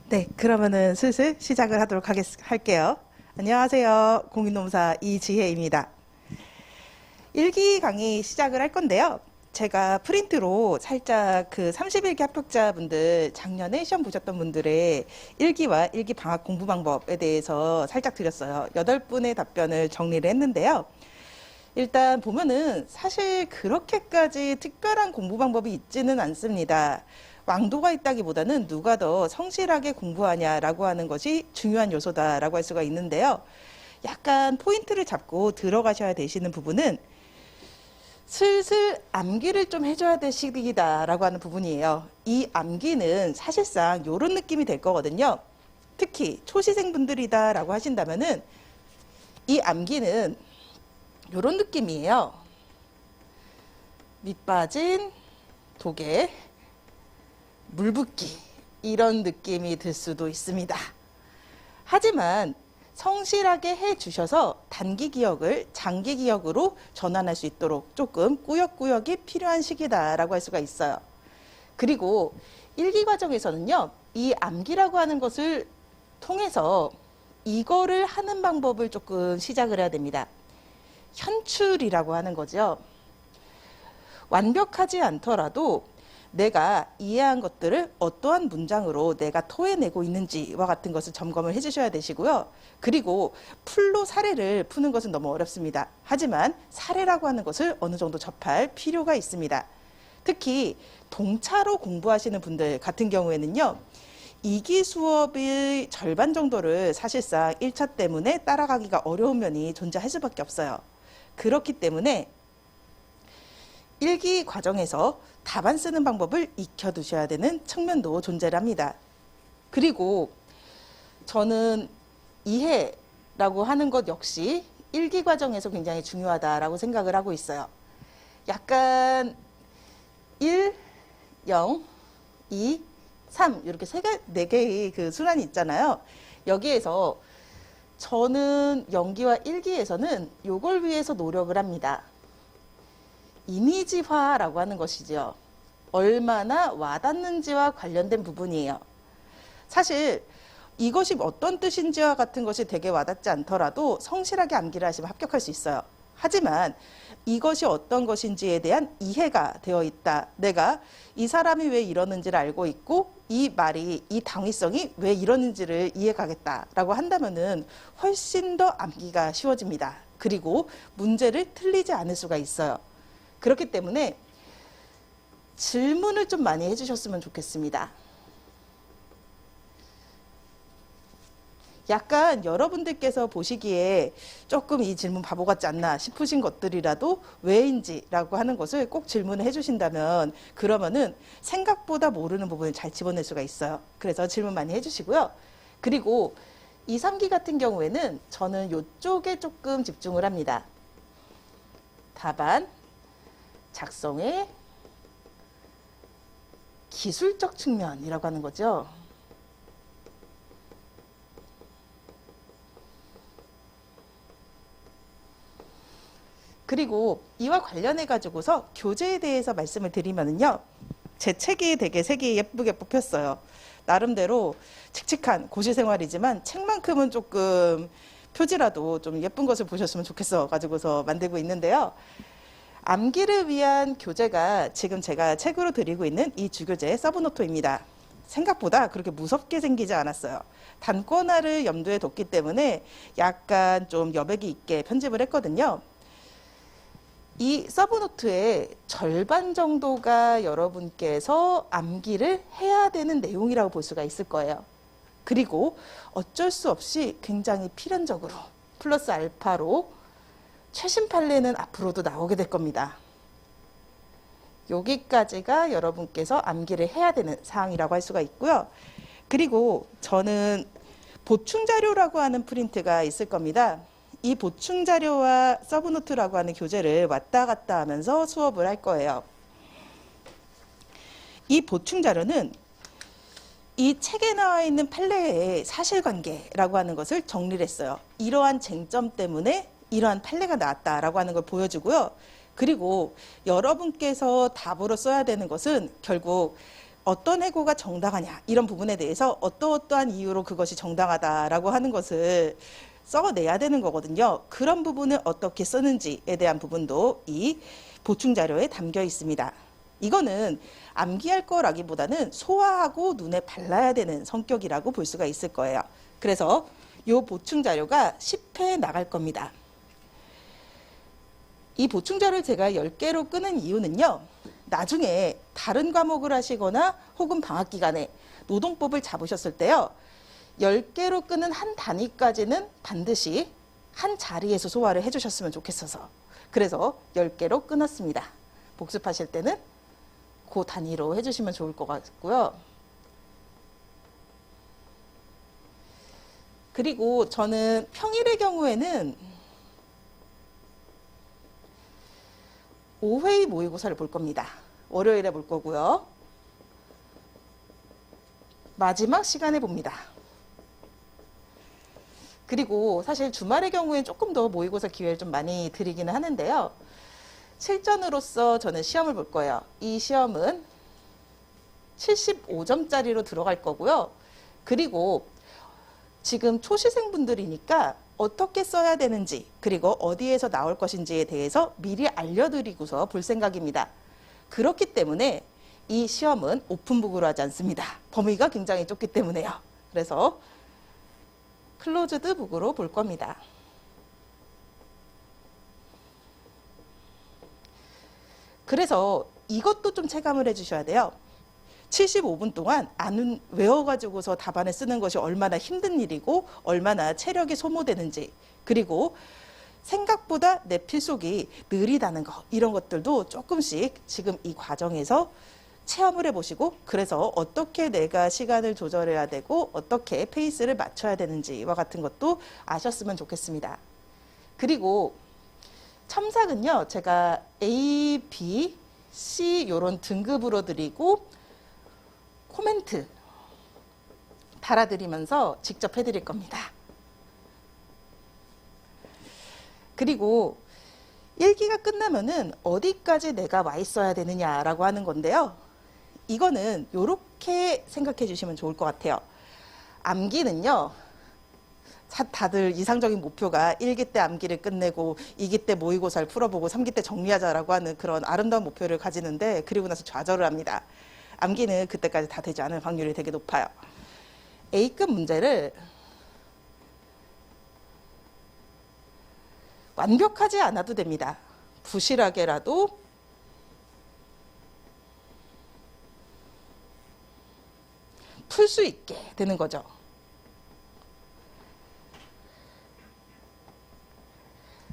네, 그러면은 슬슬 시작을 하도록 할게요. 안녕하세요. 공인노무사 이지혜입니다. 일기 강의 시작을 할 건데요. 제가 프린트로 살짝 그 31기 합격자분들 작년에 시험 보셨던 분들의 일기와 일기 방학 공부 방법에 대해서 살짝 드렸어요. 8분의 답변을 정리를 했는데요. 일단 보면은 사실 그렇게까지 특별한 공부 방법이 있지는 않습니다. 왕도가 있다기보다는 누가 더 성실하게 공부하냐라고 하는 것이 중요한 요소다라고 할 수가 있는데요. 약간 포인트를 잡고 들어가셔야 되시는 부분은 슬슬 암기를 좀 해줘야 될 시기다라고 하는 부분이에요. 이 암기는 사실상 이런 느낌이 될 거거든요. 특히 초시생분들이다라고 하신다면은 이 암기는 이런 느낌이에요. 밑 빠진 독에 물 붓기 이런 느낌이 들 수도 있습니다. 하지만 성실하게 해주셔서 단기 기억을 장기 기억으로 전환할 수 있도록 조금 꾸역꾸역이 필요한 시기다라고 할 수가 있어요. 그리고 일기 과정에서는요, 이 암기라고 하는 것을 통해서 이거를 하는 방법을 조금 시작을 해야 됩니다. 현출이라고 하는 거죠. 완벽하지 않더라도 내가 이해한 것들을 어떠한 문장으로 내가 토해내고 있는지와 같은 것을 점검을 해주셔야 되시고요. 그리고 풀로 사례를 푸는 것은 너무 어렵습니다. 하지만 사례라고 하는 것을 어느 정도 접할 필요가 있습니다. 특히 동차로 공부하시는 분들 같은 경우에는요. 2기 수업의 절반 정도를 사실상 1차 때문에 따라가기가 어려운 면이 존재할 수밖에 없어요. 그렇기 때문에 1기 과정에서 답안 쓰는 방법을 익혀두셔야 되는 측면도 존재를 합니다. 그리고 저는 이해라고 하는 것 역시 1기 과정에서 굉장히 중요하다라고 생각을 하고 있어요. 약간 1, 0, 2, 3 이렇게 네 개의 그 순환이 있잖아요. 여기에서 저는 연기와 일기에서는 이걸 위해서 노력을 합니다. 이미지화라고 하는 것이죠. 얼마나 와닿는지와 관련된 부분이에요. 사실 이것이 어떤 뜻인지와 같은 것이 되게 와닿지 않더라도 성실하게 암기를 하시면 합격할 수 있어요. 하지만 이것이 어떤 것인지에 대한 이해가 되어 있다. 내가 이 사람이 왜 이러는지를 알고 있고 이 말이 이 당위성이 왜 이러는지를 이해가겠다라고 한다면은 훨씬 더 암기가 쉬워집니다. 그리고 문제를 틀리지 않을 수가 있어요. 그렇기 때문에 질문을 좀 많이 해주셨으면 좋겠습니다. 약간 여러분들께서 보시기에 조금 이 질문 바보 같지 않나 싶으신 것들이라도 왜인지라고 하는 것을 꼭 질문을 해주신다면 그러면은 생각보다 모르는 부분을 잘 집어낼 수가 있어요. 그래서 질문 많이 해주시고요. 그리고 2, 3기 같은 경우에는 저는 이쪽에 조금 집중을 합니다. 답안 작성의 기술적 측면이라고 하는 거죠. 그리고 이와 관련해 가지고서 교재에 대해서 말씀을 드리면은요. 제 책이 되게 색이 예쁘게 뽑혔어요. 나름대로 칙칙한 고시 생활이지만 책만큼은 조금 표지라도 좀 예쁜 것을 보셨으면 좋겠어 가지고서 만들고 있는데요. 암기를 위한 교재가 지금 제가 책으로 드리고 있는 이 주교재 서브노트입니다. 생각보다 그렇게 무섭게 생기지 않았어요. 단권화를 염두에 뒀기 때문에 약간 좀 여백이 있게 편집을 했거든요. 이 서브노트의 절반 정도가 여러분께서 암기를 해야 되는 내용이라고 볼 수가 있을 거예요. 그리고 어쩔 수 없이 굉장히 필연적으로 플러스 알파로 최신 판례는 앞으로도 나오게 될 겁니다. 여기까지가 여러분께서 암기를 해야 되는 사항이라고 할 수가 있고요. 그리고 저는 보충자료라고 하는 프린트가 있을 겁니다. 이 보충자료와 서브노트라고 하는 교재를 왔다 갔다 하면서 수업을 할 거예요. 이 보충자료는 이 책에 나와 있는 판례의 사실관계라고 하는 것을 정리를 했어요. 이러한 쟁점 때문에 이러한 판례가 나왔다라고 하는 걸 보여주고요. 그리고 여러분께서 답으로 써야 되는 것은 결국 어떤 해고가 정당하냐 이런 부분에 대해서 어떠어떠한 이유로 그것이 정당하다라고 하는 것을 써내야 되는 거거든요. 그런 부분을 어떻게 쓰는지에 대한 부분도 이 보충 자료에 담겨 있습니다. 이거는 암기할 거라기보다는 소화하고 눈에 발라야 되는 성격이라고 볼 수가 있을 거예요. 그래서 이 보충 자료가 10회 나갈 겁니다. 이 보충 자료를 제가 10개로 끄는 이유는요. 나중에 다른 과목을 하시거나 혹은 방학 기간에 노동법을 잡으셨을 때요. 10개로 끄는 한 단위까지는 반드시 한 자리에서 소화를 해주셨으면 좋겠어서 그래서 10개로 끊었습니다. 복습하실 때는 그 단위로 해주시면 좋을 것 같고요. 그리고 저는 평일의 경우에는 5회의 모의고사를 볼 겁니다. 월요일에 볼 거고요. 마지막 시간에 봅니다. 그리고 사실 주말의 경우엔 조금 더 모의고사 기회를 좀 많이 드리기는 하는데요. 실전으로서 저는 시험을 볼 거예요. 이 시험은 75점짜리로 들어갈 거고요. 그리고 지금 초시생분들이니까 어떻게 써야 되는지 그리고 어디에서 나올 것인지에 대해서 미리 알려드리고서 볼 생각입니다. 그렇기 때문에 이 시험은 오픈북으로 하지 않습니다. 범위가 굉장히 좁기 때문에요. 그래서 클로즈드 북으로 볼 겁니다. 그래서 이것도 좀 체감을 해주셔야 돼요. 75분 동안 안 외워가지고서 답안을 쓰는 것이 얼마나 힘든 일이고 얼마나 체력이 소모되는지 그리고 생각보다 내 필속이 느리다는 거 이런 것들도 조금씩 지금 이 과정에서 체험을 해보시고 그래서 어떻게 내가 시간을 조절해야 되고 어떻게 페이스를 맞춰야 되는지와 같은 것도 아셨으면 좋겠습니다. 그리고 첨삭은요. 제가 A, B, C 이런 등급으로 드리고 코멘트 달아드리면서 직접 해드릴 겁니다. 그리고 1기가 끝나면은 어디까지 내가 와 있어야 되느냐라고 하는 건데요. 이거는 이렇게 생각해 주시면 좋을 것 같아요. 암기는요. 다들 이상적인 목표가 1기 때 암기를 끝내고 2기 때 모의고사를 풀어보고 3기 때 정리하자라고 하는 그런 아름다운 목표를 가지는데 그리고 나서 좌절을 합니다. 암기는 그때까지 다 되지 않을 확률이 되게 높아요. A급 문제를 완벽하지 않아도 됩니다. 부실하게라도 풀 수 있게 되는 거죠.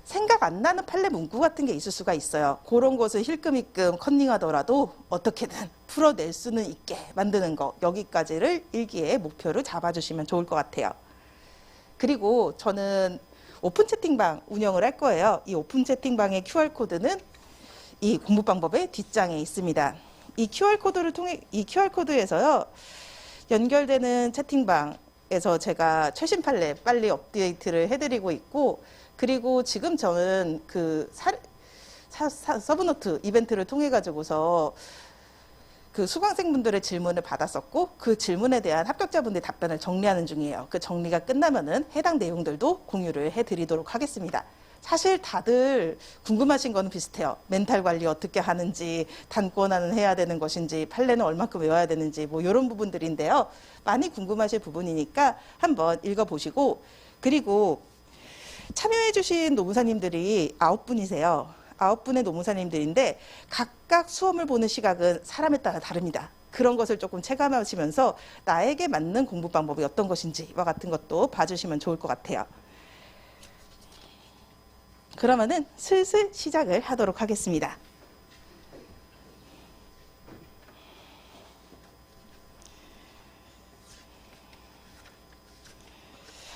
생각 안 나는 판례 문구 같은 게 있을 수가 있어요. 그런 것을 힐끔힐끔 컨닝하더라도 어떻게든 풀어낼 수는 있게 만드는 거 여기까지를 1기의 목표로 잡아주시면 좋을 것 같아요. 그리고 저는 오픈 채팅방 운영을 할 거예요. 이 오픈 채팅방의 QR코드는 이 공부 방법의 뒷장에 있습니다. 이 QR코드에서요. 연결되는 채팅방에서 제가 최신 판례 빨리 업데이트를 해드리고 있고 그리고 지금 저는 그 서브노트 이벤트를 통해 가지고서 그 수강생분들의 질문을 받았었고 그 질문에 대한 합격자분들의 답변을 정리하는 중이에요. 그 정리가 끝나면은 해당 내용들도 공유를 해드리도록 하겠습니다. 사실 다들 궁금하신 거는 비슷해요. 멘탈 관리 어떻게 하는지, 단권화는 해야 되는 것인지, 판례는 얼마큼 외워야 되는지 뭐 이런 부분들인데요. 많이 궁금하실 부분이니까 한번 읽어보시고 그리고 참여해주신 노무사님들이 9분이세요. 9분의 노무사님들인데 각각 수험을 보는 시각은 사람에 따라 다릅니다. 그런 것을 조금 체감하시면서 나에게 맞는 공부 방법이 어떤 것인지와 같은 것도 봐주시면 좋을 것 같아요. 그러면은 슬슬 시작을 하도록 하겠습니다.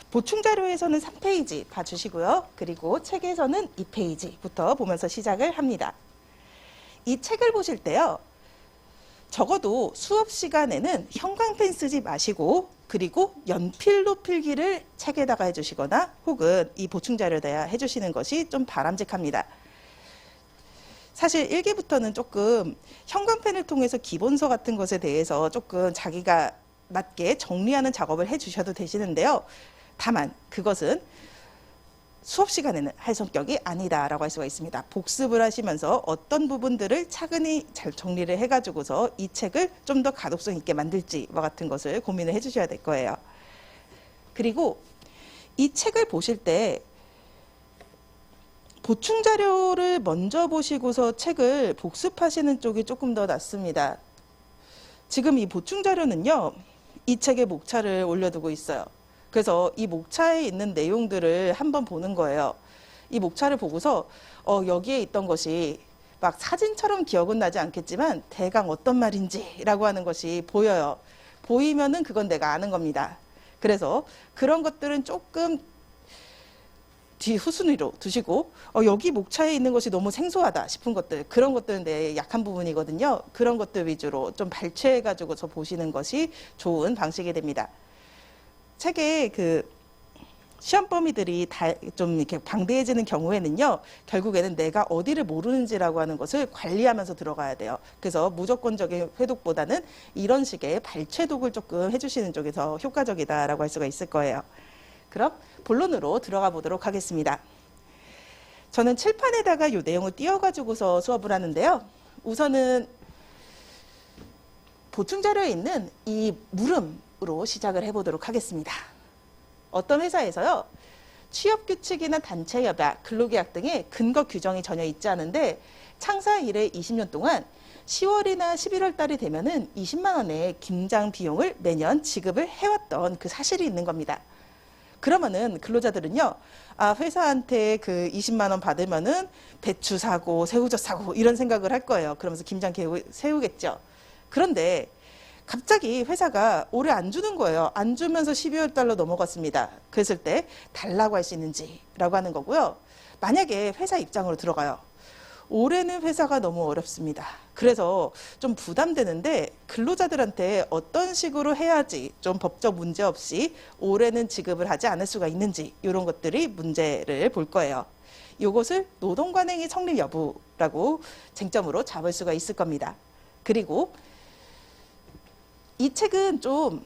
보충 자료에서는 3페이지 봐주시고요. 그리고 책에서는 2페이지부터 보면서 시작을 합니다. 이 책을 보실 때요. 적어도 수업 시간에는 형광펜 쓰지 마시고 그리고 연필로 필기를 책에다가 해주시거나 혹은 이 보충 자료에다 해주시는 것이 좀 바람직합니다. 사실 1기부터는 조금 형광펜을 통해서 기본서 같은 것에 대해서 조금 자기가 맞게 정리하는 작업을 해주셔도 되시는데요. 다만 그것은 수업 시간에는 할 성격이 아니다라고 할 수가 있습니다. 복습을 하시면서 어떤 부분들을 차근히 잘 정리를 해가지고서 이 책을 좀 더 가독성 있게 만들지와 같은 것을 고민을 해주셔야 될 거예요. 그리고 이 책을 보실 때 보충 자료를 먼저 보시고서 책을 복습하시는 쪽이 조금 더 낫습니다. 지금 이 보충 자료는요, 이 책의 목차를 올려두고 있어요. 그래서 이 목차에 있는 내용들을 한번 보는 거예요. 이 목차를 보고서 여기에 있던 것이 막 사진처럼 기억은 나지 않겠지만 대강 어떤 말인지라고 하는 것이 보여요. 보이면은 그건 내가 아는 겁니다. 그래서 그런 것들은 조금 뒤 후순위로 두시고 여기 목차에 있는 것이 너무 생소하다 싶은 것들, 그런 것들은 내 약한 부분이거든요. 그런 것들 위주로 좀 발췌해 가지고서 보시는 것이 좋은 방식이 됩니다. 책의 그 시험 범위들이 좀 이렇게 방대해지는 경우에는요, 결국에는 내가 어디를 모르는지라고 하는 것을 관리하면서 들어가야 돼요. 그래서 무조건적인 회독보다는 이런 식의 발췌독을 조금 해주시는 쪽이 더 효과적이다라고 할 수가 있을 거예요. 그럼 본론으로 들어가 보도록 하겠습니다. 저는 칠판에다가 이 내용을 띄워가지고서 수업을 하는데요. 우선은 보충 자료에 있는 이 물음으로 시작을 해보도록 하겠습니다. 어떤 회사에서요, 취업규칙이나 단체협약, 근로계약 등의 근거 규정이 전혀 있지 않은데 창사 이래 20년 동안 10월이나 11월 달이 되면은 20만 원의 김장 비용을 매년 지급을 해왔던 그 사실이 있는 겁니다. 그러면은 근로자들은요, 회사한테 그 20만 원 받으면은 배추 사고 새우젓 사고 이런 생각을 할 거예요. 그러면서 김장 계획을 세우겠죠. 그런데 갑자기 회사가 올해 안 주는 거예요. 안 주면서 12월 달로 넘어갔습니다. 그랬을 때 달라고 할 수 있는지라고 하는 거고요. 만약에 회사 입장으로 들어가요. 올해는 회사가 너무 어렵습니다. 그래서 좀 부담되는데 근로자들한테 어떤 식으로 해야지 좀 법적 문제 없이 올해는 지급을 하지 않을 수가 있는지, 이런 것들이 문제를 볼 거예요. 이것을 노동관행의 성립 여부라고 쟁점으로 잡을 수가 있을 겁니다. 그리고 이 책은 좀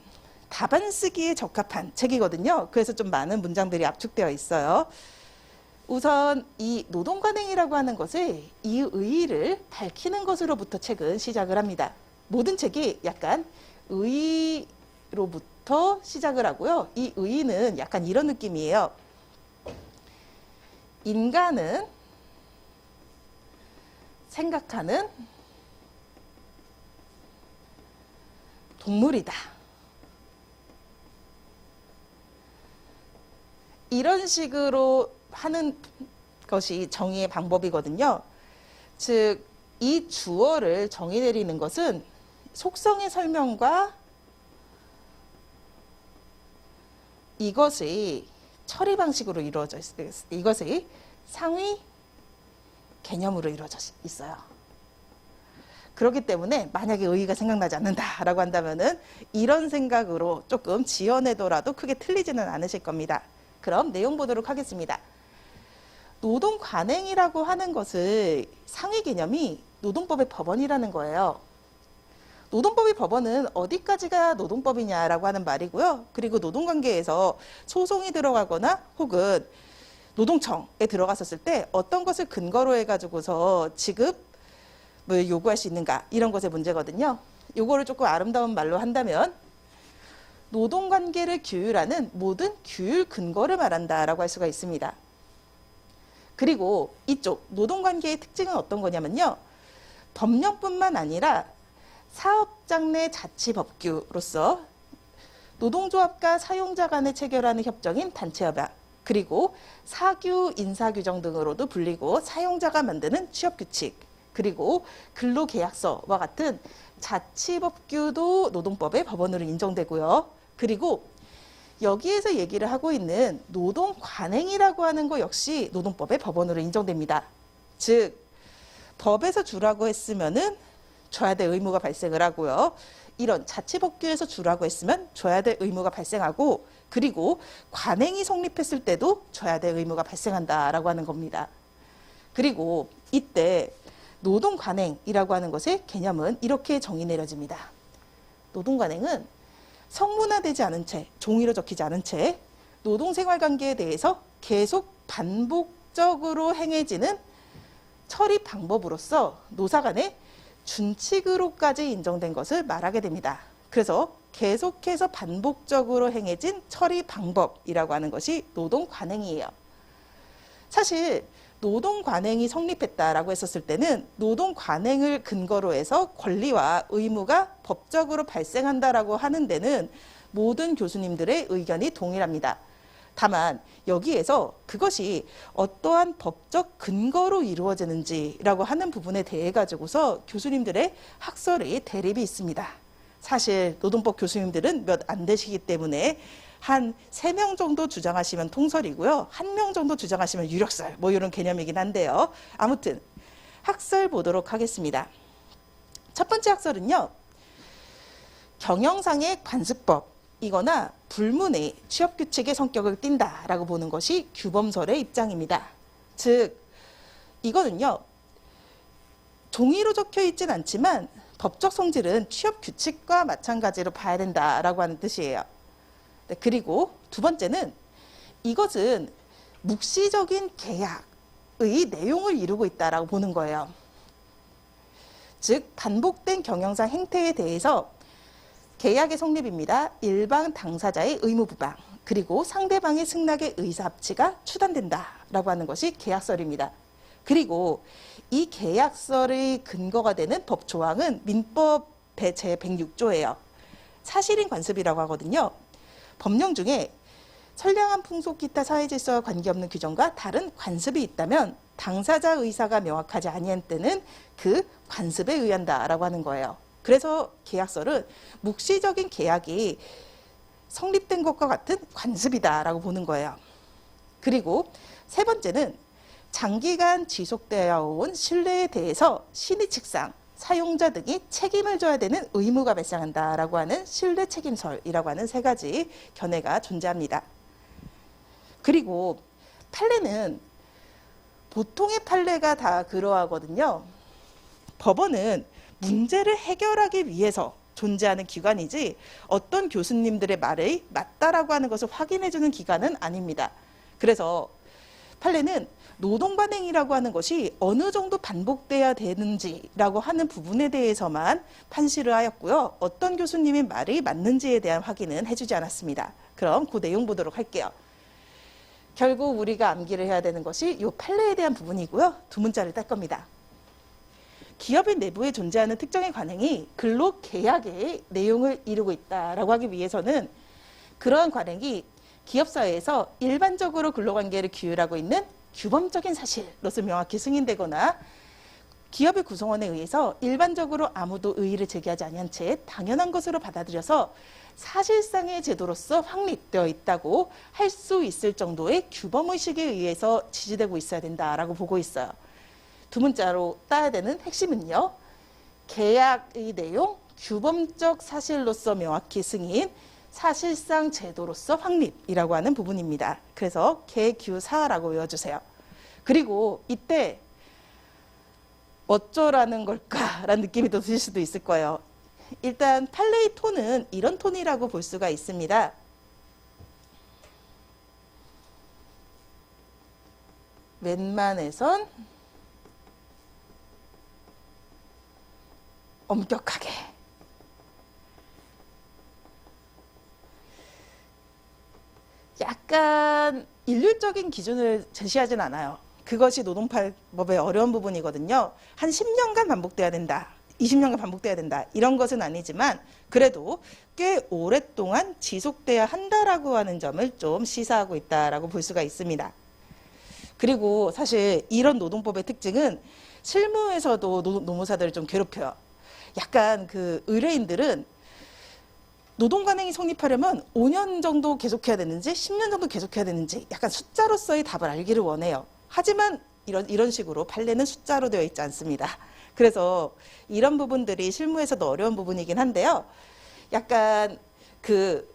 답안 쓰기에 적합한 책이거든요. 그래서 좀 많은 문장들이 압축되어 있어요. 우선 이 노동관행이라고 하는 것을 이 의의를 밝히는 것으로부터 책은 시작을 합니다. 모든 책이 약간 의의로부터 시작을 하고요. 이 의의는 약간 이런 느낌이에요. 인간은 생각하는 동물이다. 이런 식으로 하는 것이 정의의 방법이거든요. 즉, 이 주어를 정의 내리는 것은 속성의 설명과 이것의 처리 방식으로 이루어져 있어요. 이것의 상위 개념으로 이루어져 있어요. 그렇기 때문에 만약에 의의가 생각나지 않는다라고 한다면은 이런 생각으로 조금 지어내더라도 크게 틀리지는 않으실 겁니다. 그럼 내용 보도록 하겠습니다. 노동 관행이라고 하는 것을 상위 개념이 노동법의 법원이라는 거예요. 노동법의 법원은 어디까지가 노동법이냐라고 하는 말이고요. 그리고 노동관계에서 소송이 들어가거나 혹은 노동청에 들어갔었을 때 어떤 것을 근거로 해가지고서 지급을 요구할 수 있는가, 이런 것의 문제거든요. 요거를 조금 아름다운 말로 한다면 노동관계를 규율하는 모든 규율 근거를 말한다라고 할 수가 있습니다. 그리고 이쪽 노동관계의 특징은 어떤 거냐면요, 법령뿐만 아니라 사업장 내 자치법규로서 노동조합과 사용자 간에 체결하는 협정인 단체협약, 그리고 사규, 인사규정 등으로도 불리고 사용자가 만드는 취업규칙, 그리고 근로계약서와 같은 자치법규도 노동법의 법원으로 인정되고요. 그리고 여기에서 얘기를 하고 있는 노동관행이라고 하는 거 역시 노동법의 법원으로 인정됩니다. 즉, 법에서 주라고 했으면은 줘야 될 의무가 발생을 하고요. 이런 자치법규에서 주라고 했으면 줘야 될 의무가 발생하고, 그리고 관행이 성립했을 때도 줘야 될 의무가 발생한다라고 하는 겁니다. 그리고 이때 노동관행이라고 하는 것의 개념은 이렇게 정의 내려집니다. 노동관행은 성문화되지 않은 채, 종이로 적히지 않은 채 노동생활관계에 대해서 계속 반복적으로 행해지는 처리 방법으로서 노사 간의 준칙으로까지 인정된 것을 말하게 됩니다. 그래서 계속해서 반복적으로 행해진 처리 방법이라고 하는 것이 노동관행이에요. 사실 노동관행이 성립했다라고 했었을 때는 노동관행을 근거로 해서 권리와 의무가 법적으로 발생한다라고 하는 데는 모든 교수님들의 의견이 동일합니다. 다만 여기에서 그것이 어떠한 법적 근거로 이루어지는지라고 하는 부분에 대해 가지고서 교수님들의 학설의 대립이 있습니다. 사실 노동법 교수님들은 몇 안 되시기 때문에 한 3명 정도 주장하시면 통설이고요. 1명 정도 주장하시면 유력설, 뭐 이런 개념이긴 한데요. 아무튼 학설 보도록 하겠습니다. 첫 번째 학설은요. 경영상의 관습법이거나 불문의 취업규칙의 성격을 띈다라고 보는 것이 규범설의 입장입니다. 즉 이거는요. 종이로 적혀 있진 않지만 법적 성질은 취업규칙과 마찬가지로 봐야 된다라고 하는 뜻이에요. 네, 그리고 두 번째는 이것은 묵시적인 계약의 내용을 이루고 있다라고 보는 거예요. 즉 반복된 경영상 행태에 대해서 계약의 성립입니다. 일방 당사자의 의무부방 그리고 상대방의 승낙의 의사합치가 추단된다라고 하는 것이 계약설입니다. 그리고 이 계약설의 근거가 되는 법조항은 민법 제106조예요. 사실인 관습이라고 하거든요. 법령 중에 선량한 풍속 기타 사회질서와 관계없는 규정과 다른 관습이 있다면 당사자 의사가 명확하지 아니한 때는 그 관습에 의한다라고 하는 거예요. 그래서 계약설은 묵시적인 계약이 성립된 것과 같은 관습이다라고 보는 거예요. 그리고 세 번째는 장기간 지속되어 온 신뢰에 대해서 신의 측상, 사용자 등이 책임을 져야 되는 의무가 발생한다라고 하는 신뢰 책임설이라고 하는 3가지 견해가 존재합니다. 그리고 판례는 보통의 판례가 다 그러하거든요. 법원은 문제를 해결하기 위해서 존재하는 기관이지 어떤 교수님들의 말이 맞다라고 하는 것을 확인해주는 기관은 아닙니다. 그래서 판례는 노동관행이라고 하는 것이 어느 정도 반복돼야 되는지라고 하는 부분에 대해서만 판시를 하였고요. 어떤 교수님의 말이 맞는지에 대한 확인은 해주지 않았습니다. 그럼 그 내용 보도록 할게요. 결국 우리가 암기를 해야 되는 것이 이 판례에 대한 부분이고요. 두 문자를 딸 겁니다. 기업의 내부에 존재하는 특정의 관행이 근로계약의 내용을 이루고 있다라고 하기 위해서는 그러한 관행이 기업사회에서 일반적으로 근로관계를 규율하고 있는 규범적인 사실로서 명확히 승인되거나 기업의 구성원에 의해서 일반적으로 아무도 의의를 제기하지 아니한 채 당연한 것으로 받아들여서 사실상의 제도로서 확립되어 있다고 할 수 있을 정도의 규범의식에 의해서 지지되고 있어야 된다라고 보고 있어요. 두 문자로 따야 되는 핵심은요. 계약의 내용, 규범적 사실로서 명확히 승인, 사실상 제도로서 확립이라고 하는 부분입니다. 그래서 개규사라고 외워주세요. 그리고 이때 어쩌라는 걸까라는 느낌이 더 드실 수도 있을 거예요. 일단 판례의 톤은 이런 톤이라고 볼 수가 있습니다. 웬만해선 엄격하게 약간 일률적인 기준을 제시하진 않아요. 그것이 노동법의 어려운 부분이거든요. 한 10년간 반복돼야 된다. 20년간 반복돼야 된다. 이런 것은 아니지만 그래도 꽤 오랫동안 지속돼야 한다라고 하는 점을 좀 시사하고 있다라고 볼 수가 있습니다. 그리고 사실 이런 노동법의 특징은 실무에서도 노무사들을 좀 괴롭혀요. 약간 그 의뢰인들은 노동관행이 성립하려면 5년 정도 계속해야 되는지 10년 정도 계속해야 되는지 약간 숫자로서의 답을 알기를 원해요. 하지만 이런 식으로 판례는 숫자로 되어 있지 않습니다. 그래서 이런 부분들이 실무에서도 어려운 부분이긴 한데요. 약간 그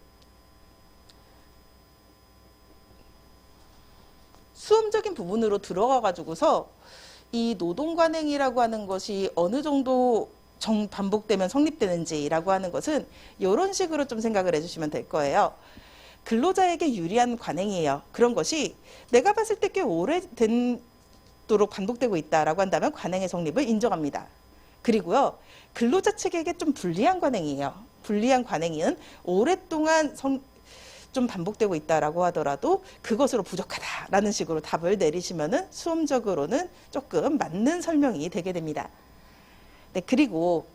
수험적인 부분으로 들어가 가지고서 이 노동관행이라고 하는 것이 어느 정도 반복되면 성립되는지라고 하는 것은 이런 식으로 좀 생각을 해주시면 될 거예요. 근로자에게 유리한 관행이에요. 그런 것이 내가 봤을 때 꽤 오래된도록 반복되고 있다라고 한다면 관행의 성립을 인정합니다. 그리고요, 근로자 측에게 좀 불리한 관행이에요. 불리한 관행은 오랫동안 좀 반복되고 있다라고 하더라도 그것으로 부족하다라는 식으로 답을 내리시면은 수험적으로는 조금 맞는 설명이 되게 됩니다. 네, 그리고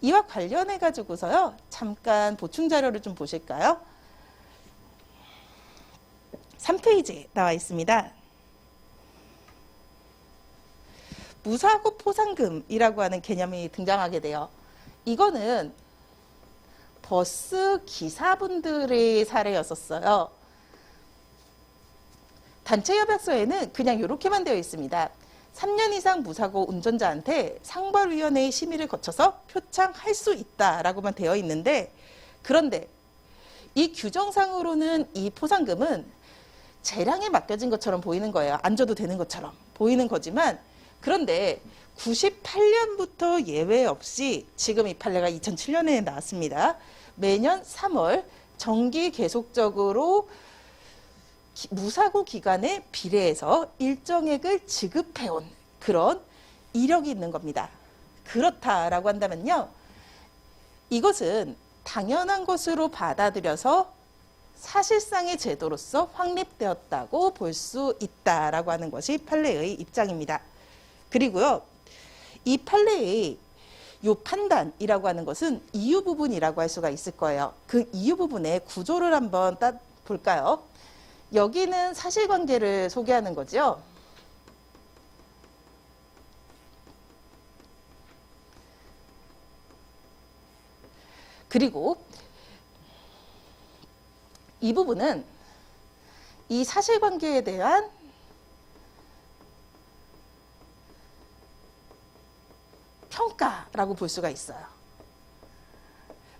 이와 관련해 가지고서요, 잠깐 보충 자료를 좀 보실까요? 3페이지에 나와 있습니다. 무사고 포상금이라고 하는 개념이 등장하게 돼요. 이거는 버스 기사분들의 사례였었어요. 단체협약서에는 그냥 이렇게만 되어 있습니다. 3년 이상 무사고 운전자한테 상벌위원회의 심의를 거쳐서 표창할 수 있다라고만 되어 있는데, 그런데 이 규정상으로는 이 포상금은 재량에 맡겨진 것처럼 보이는 거예요. 안 줘도 되는 것처럼 보이는 거지만, 그런데 98년부터 예외 없이, 지금 이 판례가 2007년에 나왔습니다. 매년 3월 정기 계속적으로 무사고 기간에 비례해서 일정액을 지급해온 그런 이력이 있는 겁니다. 그렇다라고 한다면요, 이것은 당연한 것으로 받아들여서 사실상의 제도로서 확립되었다고 볼 수 있다라고 하는 것이 판례의 입장입니다. 그리고요, 이 판례의 요 판단이라고 하는 것은 이유 부분이라고 할 수가 있을 거예요. 그 이유 부분의 구조를 한번 볼까요? 여기는 사실관계를 소개하는 거죠. 그리고 이 부분은 이 사실관계에 대한 평가라고 볼 수가 있어요.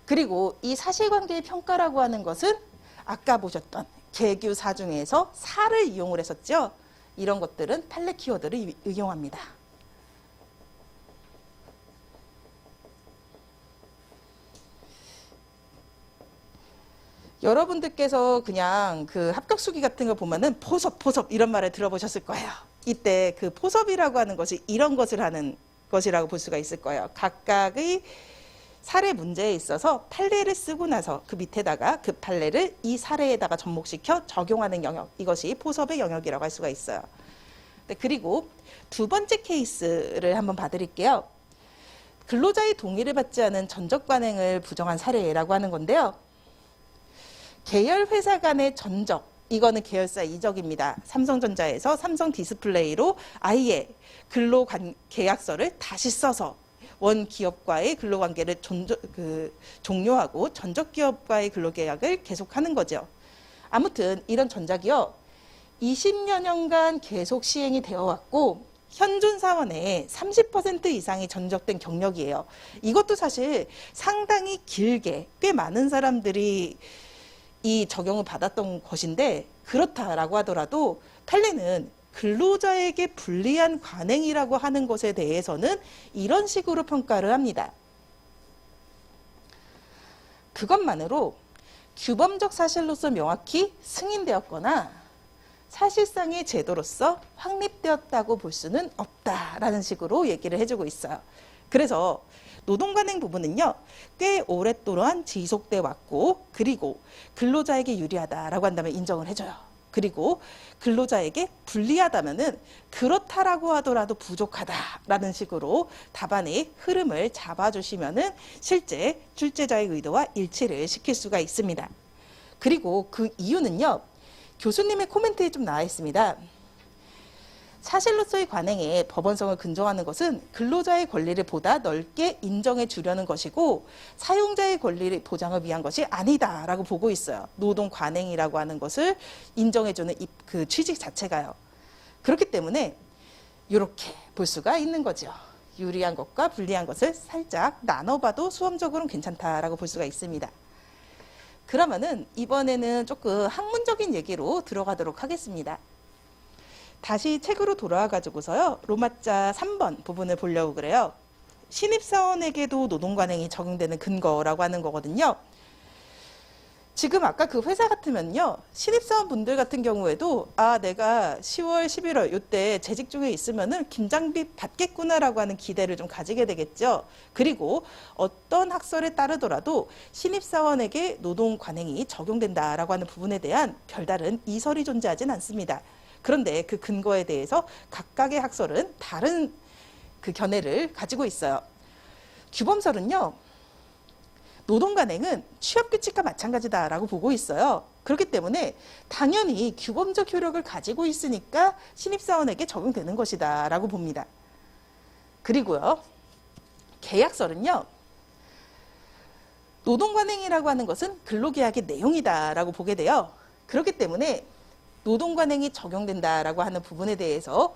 그리고 이 사실관계의 평가라고 하는 것은 아까 보셨던 계규사 중에서 사를 이용을 했었죠. 이런 것들은 판례 키워드를 이용합니다. 여러분들께서 그냥 그 합격수기 같은 거 보면은 포섭 이런 말을 들어보셨을 거예요. 이때 그 포섭이라고 하는 것이 이런 것을 하는 것이라고 볼 수가 있을 거예요. 각각의 사례 문제에 있어서 판례를 쓰고 나서 그 밑에다가 그 판례를 이 사례에다가 접목시켜 적용하는 영역, 이것이 포섭의 영역이라고 할 수가 있어요. 네, 그리고 두 번째 케이스를 한번 봐드릴게요. 근로자의 동의를 받지 않은 전적 관행을 부정한 사례라고 하는 건데요. 계열 회사 간의 전적, 이거는 계열사 이적입니다. 삼성전자에서 삼성 디스플레이로 아예 근로계약서를 다시 써서 원 기업과의 근로관계를 종료하고 전적 기업과의 근로계약을 계속하는 거죠. 아무튼 이런 전작이요, 20여 년간 계속 시행이 되어 왔고 현존 사원의 30% 이상이 전적된 경력이에요. 이것도 사실 상당히 길게 꽤 많은 사람들이 이 적용을 받았던 것인데, 그렇다라고 하더라도 판례는 근로자에게 불리한 관행이라고 하는 것에 대해서는 이런 식으로 평가를 합니다. 그것만으로 규범적 사실로서 명확히 승인되었거나 사실상의 제도로서 확립되었다고 볼 수는 없다라는 식으로 얘기를 해주고 있어요. 그래서 노동관행 부분은요, 꽤 오랫동안 지속돼 왔고, 그리고 근로자에게 유리하다라고 한다면 인정을 해줘요. 그리고 근로자에게 불리하다면은 그렇다라고 하더라도 부족하다라는 식으로 답안의 흐름을 잡아주시면은 실제 출제자의 의도와 일치를 시킬 수가 있습니다. 그리고 그 이유는요, 교수님의 코멘트에 좀 나와 있습니다. 사실로서의 관행에 법원성을 근정하는 것은 근로자의 권리를 보다 넓게 인정해 주려는 것이고 사용자의 권리를 보장을 위한 것이 아니다라고 보고 있어요. 노동 관행이라고 하는 것을 인정해 주는 그 취직 자체가요. 그렇기 때문에 이렇게 볼 수가 있는 거죠. 유리한 것과 불리한 것을 살짝 나눠봐도 수험적으로는 괜찮다라고 볼 수가 있습니다. 그러면은 이번에는 조금 학문적인 얘기로 들어가도록 하겠습니다. 다시 책으로 돌아와 가지고서요. 로마자 3번 부분을 보려고 그래요. 신입사원에게도 노동관행이 적용되는 근거라고 하는 거거든요. 지금 아까 그 회사 같으면요. 신입사원 분들 같은 경우에도 내가 10월, 11월 이때 재직 중에 있으면은 김장비 받겠구나라고 하는 기대를 좀 가지게 되겠죠. 그리고 어떤 학설에 따르더라도 신입사원에게 노동관행이 적용된다라고 하는 부분에 대한 별다른 이설이 존재하진 않습니다. 그런데 그 근거에 대해서 각각의 학설은 다른 그 견해를 가지고 있어요. 규범설은요. 노동관행은 취업규칙과 마찬가지다라고 보고 있어요. 그렇기 때문에 당연히 규범적 효력을 가지고 있으니까 신입사원에게 적용되는 것이다 라고 봅니다. 그리고요. 계약설은요. 노동관행이라고 하는 것은 근로계약의 내용이다 라고 보게 돼요. 그렇기 때문에 노동관행이 적용된다라고 하는 부분에 대해서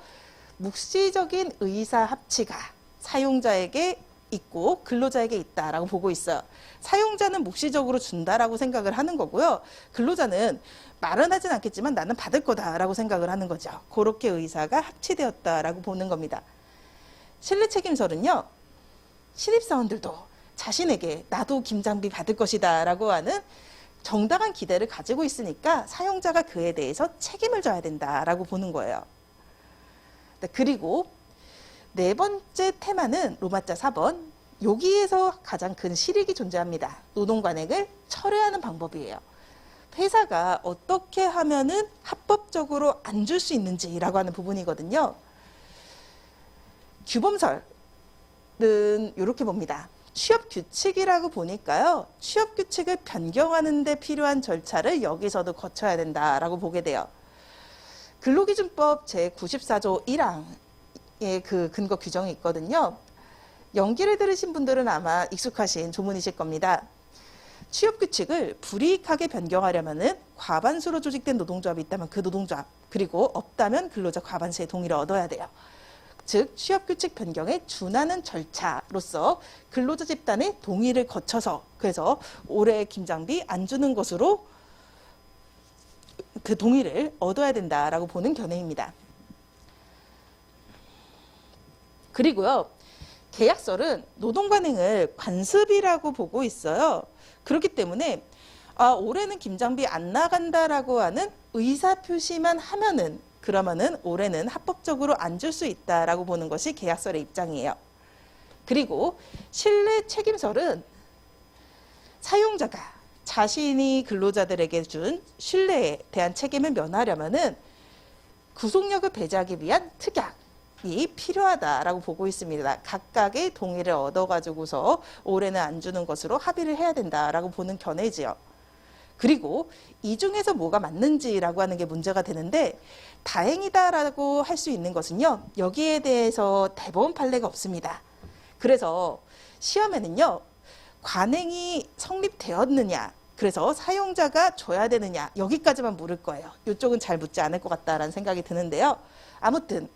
묵시적인 의사합치가 사용자에게 있고 근로자에게 있다라고 보고 있어요. 사용자는 묵시적으로 준다라고 생각을 하는 거고요. 근로자는 말은 하진 않겠지만 나는 받을 거다라고 생각을 하는 거죠. 그렇게 의사가 합치되었다라고 보는 겁니다. 신뢰책임설은요. 신입사원들도 자신에게 나도 김장비 받을 것이다 라고 하는 정당한 기대를 가지고 있으니까 사용자가 그에 대해서 책임을 져야 된다라고 보는 거예요. 그리고 네 번째 테마는 로마자 4번. 여기에서 가장 큰 실익이 존재합니다. 노동관행을 철회하는 방법이에요. 회사가 어떻게 하면은 합법적으로 안 줄 수 있는지라고 하는 부분이거든요. 규범설은 이렇게 봅니다. 취업규칙이라고 보니까요. 취업규칙을 변경하는 데 필요한 절차를 여기서도 거쳐야 된다라고 보게 돼요. 근로기준법 제94조 1항 그 근거 규정이 있거든요. 연기를 들으신 분들은 아마 익숙하신 조문이실 겁니다. 취업규칙을 불이익하게 변경하려면은 과반수로 조직된 노동조합이 있다면 그 노동조합, 그리고 없다면 근로자 과반수의 동의를 얻어야 돼요. 즉 취업규칙 변경에 준하는 절차로서 근로자 집단의 동의를 거쳐서 그래서 올해 김장비 안 주는 것으로 그 동의를 얻어야 된다라고 보는 견해입니다. 그리고요. 계약설은 노동관행을 관습이라고 보고 있어요. 그렇기 때문에 올해는 김장비 안 나간다라고 하는 의사표시만 하면은 그러면은 올해는 합법적으로 안 줄 수 있다라고 보는 것이 계약설의 입장이에요. 그리고 신뢰 책임설은 사용자가 자신이 근로자들에게 준 신뢰에 대한 책임을 면하려면은 구속력을 배제하기 위한 특약이 필요하다라고 보고 있습니다. 각각의 동의를 얻어가지고서 올해는 안 주는 것으로 합의를 해야 된다라고 보는 견해지요. 그리고 이 중에서 뭐가 맞는지라고 하는 게 문제가 되는데 다행이다라고 할 수 있는 것은요. 여기에 대해서 대법원 판례가 없습니다. 그래서 시험에는요. 관행이 성립되었느냐 그래서 사용자가 줘야 되느냐 여기까지만 물을 거예요. 이쪽은 잘 묻지 않을 것 같다라는 생각이 드는데요. 아무튼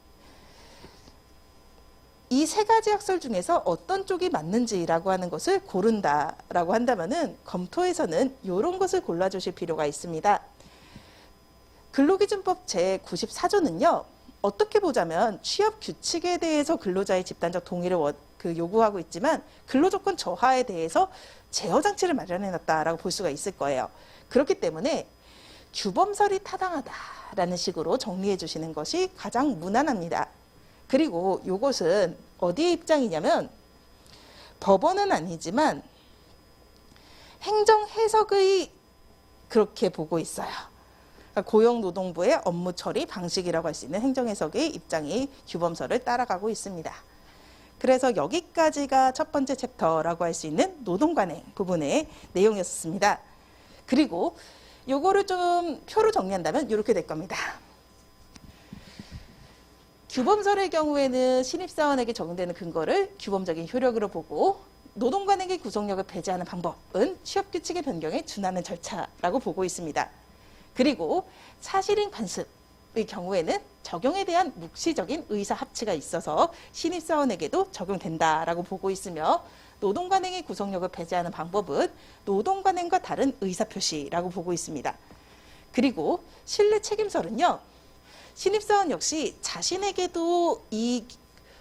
이 세 가지 학설 중에서 어떤 쪽이 맞는지라고 하는 것을 고른다라고 한다면은 검토에서는 이런 것을 골라주실 필요가 있습니다. 근로기준법 제94조는요. 어떻게 보자면 취업 규칙에 대해서 근로자의 집단적 동의를 요구하고 있지만 근로조건 저하에 대해서 제어 장치를 마련해놨다라고 볼 수가 있을 거예요. 그렇기 때문에 규범설이 타당하다라는 식으로 정리해 주시는 것이 가장 무난합니다. 그리고 이것은 어디에 입장이냐면 법원은 아니지만 행정해석의 그렇게 보고 있어요. 그러니까 고용노동부의 업무 처리 방식이라고 할 수 있는 행정해석의 입장이 규범설을 따라가고 있습니다. 그래서 여기까지가 첫 번째 챕터라고 할 수 있는 노동관행 부분의 내용이었습니다. 그리고 요거를 좀 표로 정리한다면 이렇게 될 겁니다. 규범설의 경우에는 신입사원에게 적용되는 근거를 규범적인 효력으로 보고 노동관행의 구속력을 배제하는 방법은 취업규칙의 변경에 준하는 절차라고 보고 있습니다. 그리고 사실인 관습의 경우에는 적용에 대한 묵시적인 의사합치가 있어서 신입사원에게도 적용된다라고 보고 있으며 노동관행의 구속력을 배제하는 방법은 노동관행과 다른 의사표시라고 보고 있습니다. 그리고 신뢰책임설은요. 신입사원 역시 자신에게도 이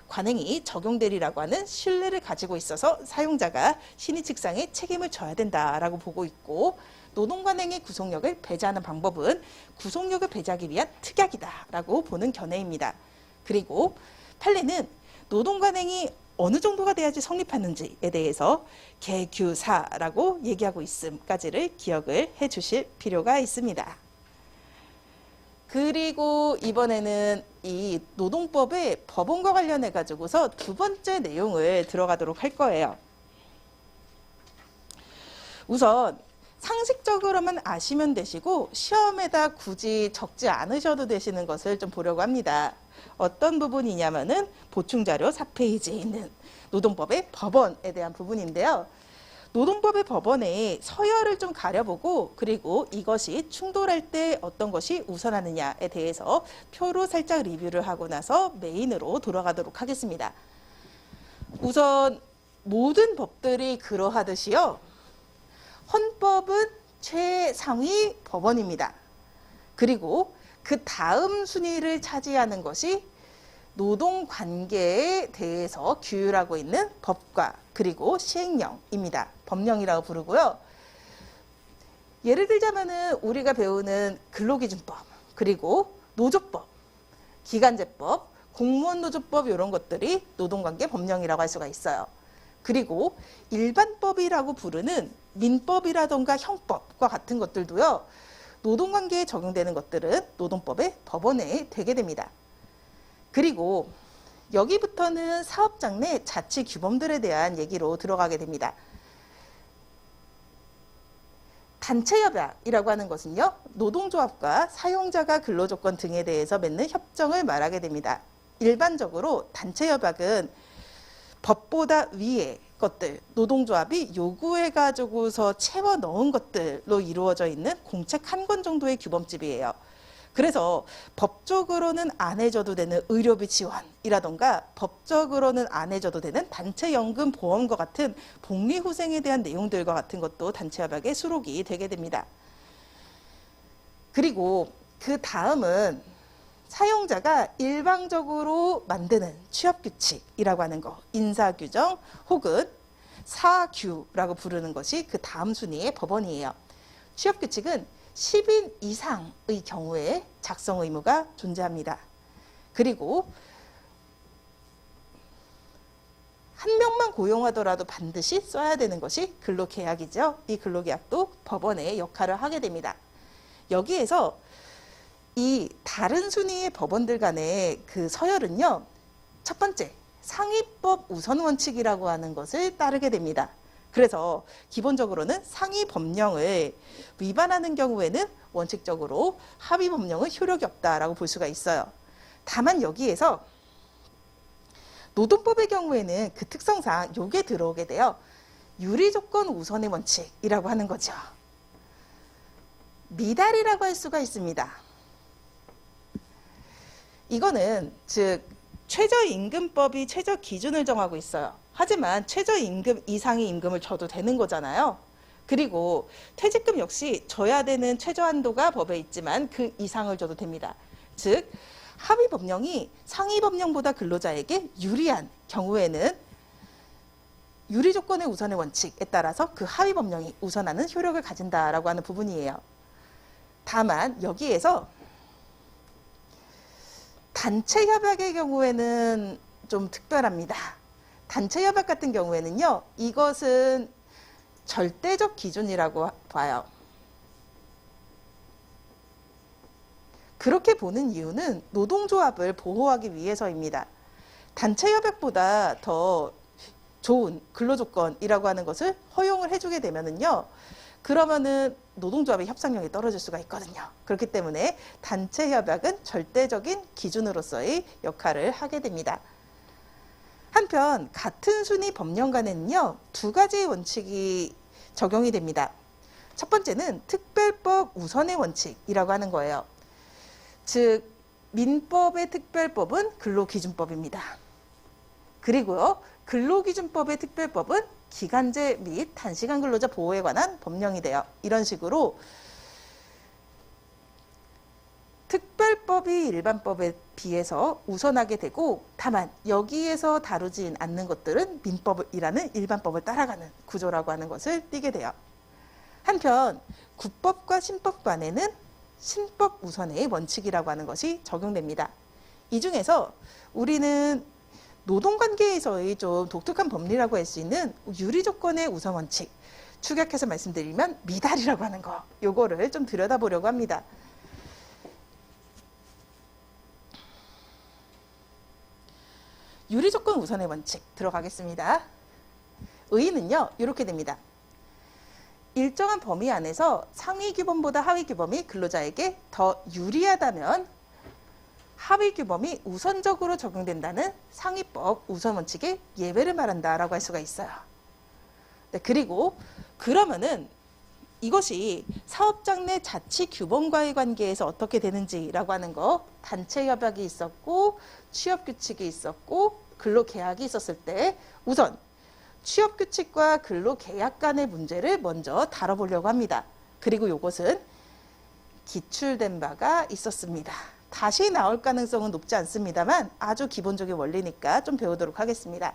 관행이 적용되리라고 하는 신뢰를 가지고 있어서 사용자가 신입 측상에 책임을 져야 된다라고 보고 있고, 노동관행의 구속력을 배제하는 방법은 구속력을 배제하기 위한 특약이다라고 보는 견해입니다. 그리고 판례는 노동관행이 어느 정도가 돼야지 성립하는지에 대해서 개규사라고 얘기하고 있음까지를 기억을 해 주실 필요가 있습니다. 그리고 이번에는 이 노동법의 법원과 관련해 가지고서 두 번째 내용을 들어가도록 할 거예요. 우선 상식적으로만 아시면 되시고 시험에다 굳이 적지 않으셔도 되시는 것을 좀 보려고 합니다. 어떤 부분이냐면은 보충자료 4페이지에 있는 노동법의 법원에 대한 부분인데요. 노동법의 법원에 서열을 좀 가려보고, 그리고 이것이 충돌할 때 어떤 것이 우선하느냐에 대해서 표로 살짝 리뷰를 하고 나서 메인으로 돌아가도록 하겠습니다. 우선 모든 법들이 그러하듯이요, 헌법은 최상위 법원입니다. 그리고 그 다음 순위를 차지하는 것이 노동관계에 대해서 규율하고 있는 법과 그리고 시행령입니다. 법령이라고 부르고요. 예를 들자면은 우리가 배우는 근로기준법, 그리고 노조법, 기간제법, 공무원노조법 이런 것들이 노동관계 법령이라고 할 수가 있어요. 그리고 일반법이라고 부르는 민법이라던가 형법과 같은 것들도요, 노동관계에 적용되는 것들은 노동법의 법원에 되게 됩니다. 그리고 여기부터는 사업장 내 자치 규범들에 대한 얘기로 들어가게 됩니다. 단체협약이라고 하는 것은요, 노동조합과 사용자가 근로조건 등에 대해서 맺는 협정을 말하게 됩니다. 일반적으로 단체협약은 법보다 위의 것들, 노동조합이 요구해가지고서 채워 넣은 것들로 이루어져 있는 공책 한 권 정도의 규범집이에요. 그래서 법적으로는 안 해줘도 되는 의료비 지원이라던가 법적으로는 안 해줘도 되는 단체연금 보험과 같은 복리후생에 대한 내용들과 같은 것도 단체협약에 수록이 되게 됩니다. 그리고 그 다음은 사용자가 일방적으로 만드는 취업규칙이라고 하는 거, 인사규정 혹은 사규라고 부르는 것이 그 다음 순위의 법원이에요. 취업규칙은 10인 이상의 경우에 작성 의무가 존재합니다. 그리고 한 명만 고용하더라도 반드시 써야 되는 것이 근로계약이죠. 이 근로계약도 법원의 역할을 하게 됩니다. 여기에서 이 다른 순위의 법원들 간의 그 서열은요, 첫 번째, 상위법 우선 원칙이라고 하는 것을 따르게 됩니다. 그래서 기본적으로는 상위 법령을 위반하는 경우에는 원칙적으로 하위 법령은 효력이 없다라고 볼 수가 있어요. 다만 여기에서 노동법의 경우에는 그 특성상 요게 들어오게 돼요. 유리조건 우선의 원칙이라고 하는 거죠. 미달이라고 할 수가 있습니다. 이거는 즉 최저임금법이 최저 기준을 정하고 있어요. 하지만 최저임금 이상의 임금을 줘도 되는 거잖아요. 그리고 퇴직금 역시 줘야 되는 최저한도가 법에 있지만 그 이상을 줘도 됩니다. 즉 하위 법령이 상위 법령보다 근로자에게 유리한 경우에는 유리 조건의 우선의 원칙에 따라서 그 하위 법령이 우선하는 효력을 가진다라고 하는 부분이에요. 다만 여기에서 단체 협약의 경우에는 좀 특별합니다. 단체 협약 같은 경우에는요, 이것은 절대적 기준이라고 봐요. 그렇게 보는 이유는 노동조합을 보호하기 위해서입니다. 단체 협약보다 더 좋은 근로조건이라고 하는 것을 허용을 해주게 되면은요, 그러면은 노동조합의 협상력이 떨어질 수가 있거든요. 그렇기 때문에 단체 협약은 절대적인 기준으로서의 역할을 하게 됩니다. 한편 같은 순위 법령 간에는요, 두 가지 원칙이 적용이 됩니다. 첫 번째는 특별법 우선의 원칙이라고 하는 거예요. 즉 민법의 특별법은 근로기준법입니다. 그리고요, 근로기준법의 특별법은 기간제 및 단시간 근로자 보호에 관한 법령이 돼요. 이런 식으로 특별법이 일반법에 비해서 우선하게 되고, 다만 여기에서 다루지 않는 것들은 민법이라는 일반법을 따라가는 구조라고 하는 것을 띠게 돼요. 한편 국법과 신법 간에는 신법 우선의 원칙이라고 하는 것이 적용됩니다. 이 중에서 우리는 노동관계에서의 좀 독특한 법리라고 할 수 있는 유리조건의 우선 원칙, 축약해서 말씀드리면 미달이라고 하는 거, 요거를 좀 들여다보려고 합니다. 유리조건 우선의 원칙 들어가겠습니다. 의의는요, 이렇게 됩니다. 일정한 범위 안에서 상위 규범보다 하위 규범이 근로자에게 더 유리하다면 하위 규범이 우선적으로 적용된다는 상위법 우선 원칙의 예외를 말한다라고 할 수가 있어요. 네, 그리고 그러면은 이것이 사업장 내 자치 규범과의 관계에서 어떻게 되는지라고 하는 거, 단체 협약이 있었고 취업 규칙이 있었고 근로 계약이 있었을 때 우선 취업 규칙과 근로 계약 간의 문제를 먼저 다뤄보려고 합니다. 그리고 이것은 기출된 바가 있었습니다. 다시 나올 가능성은 높지 않습니다만 아주 기본적인 원리니까 좀 배우도록 하겠습니다.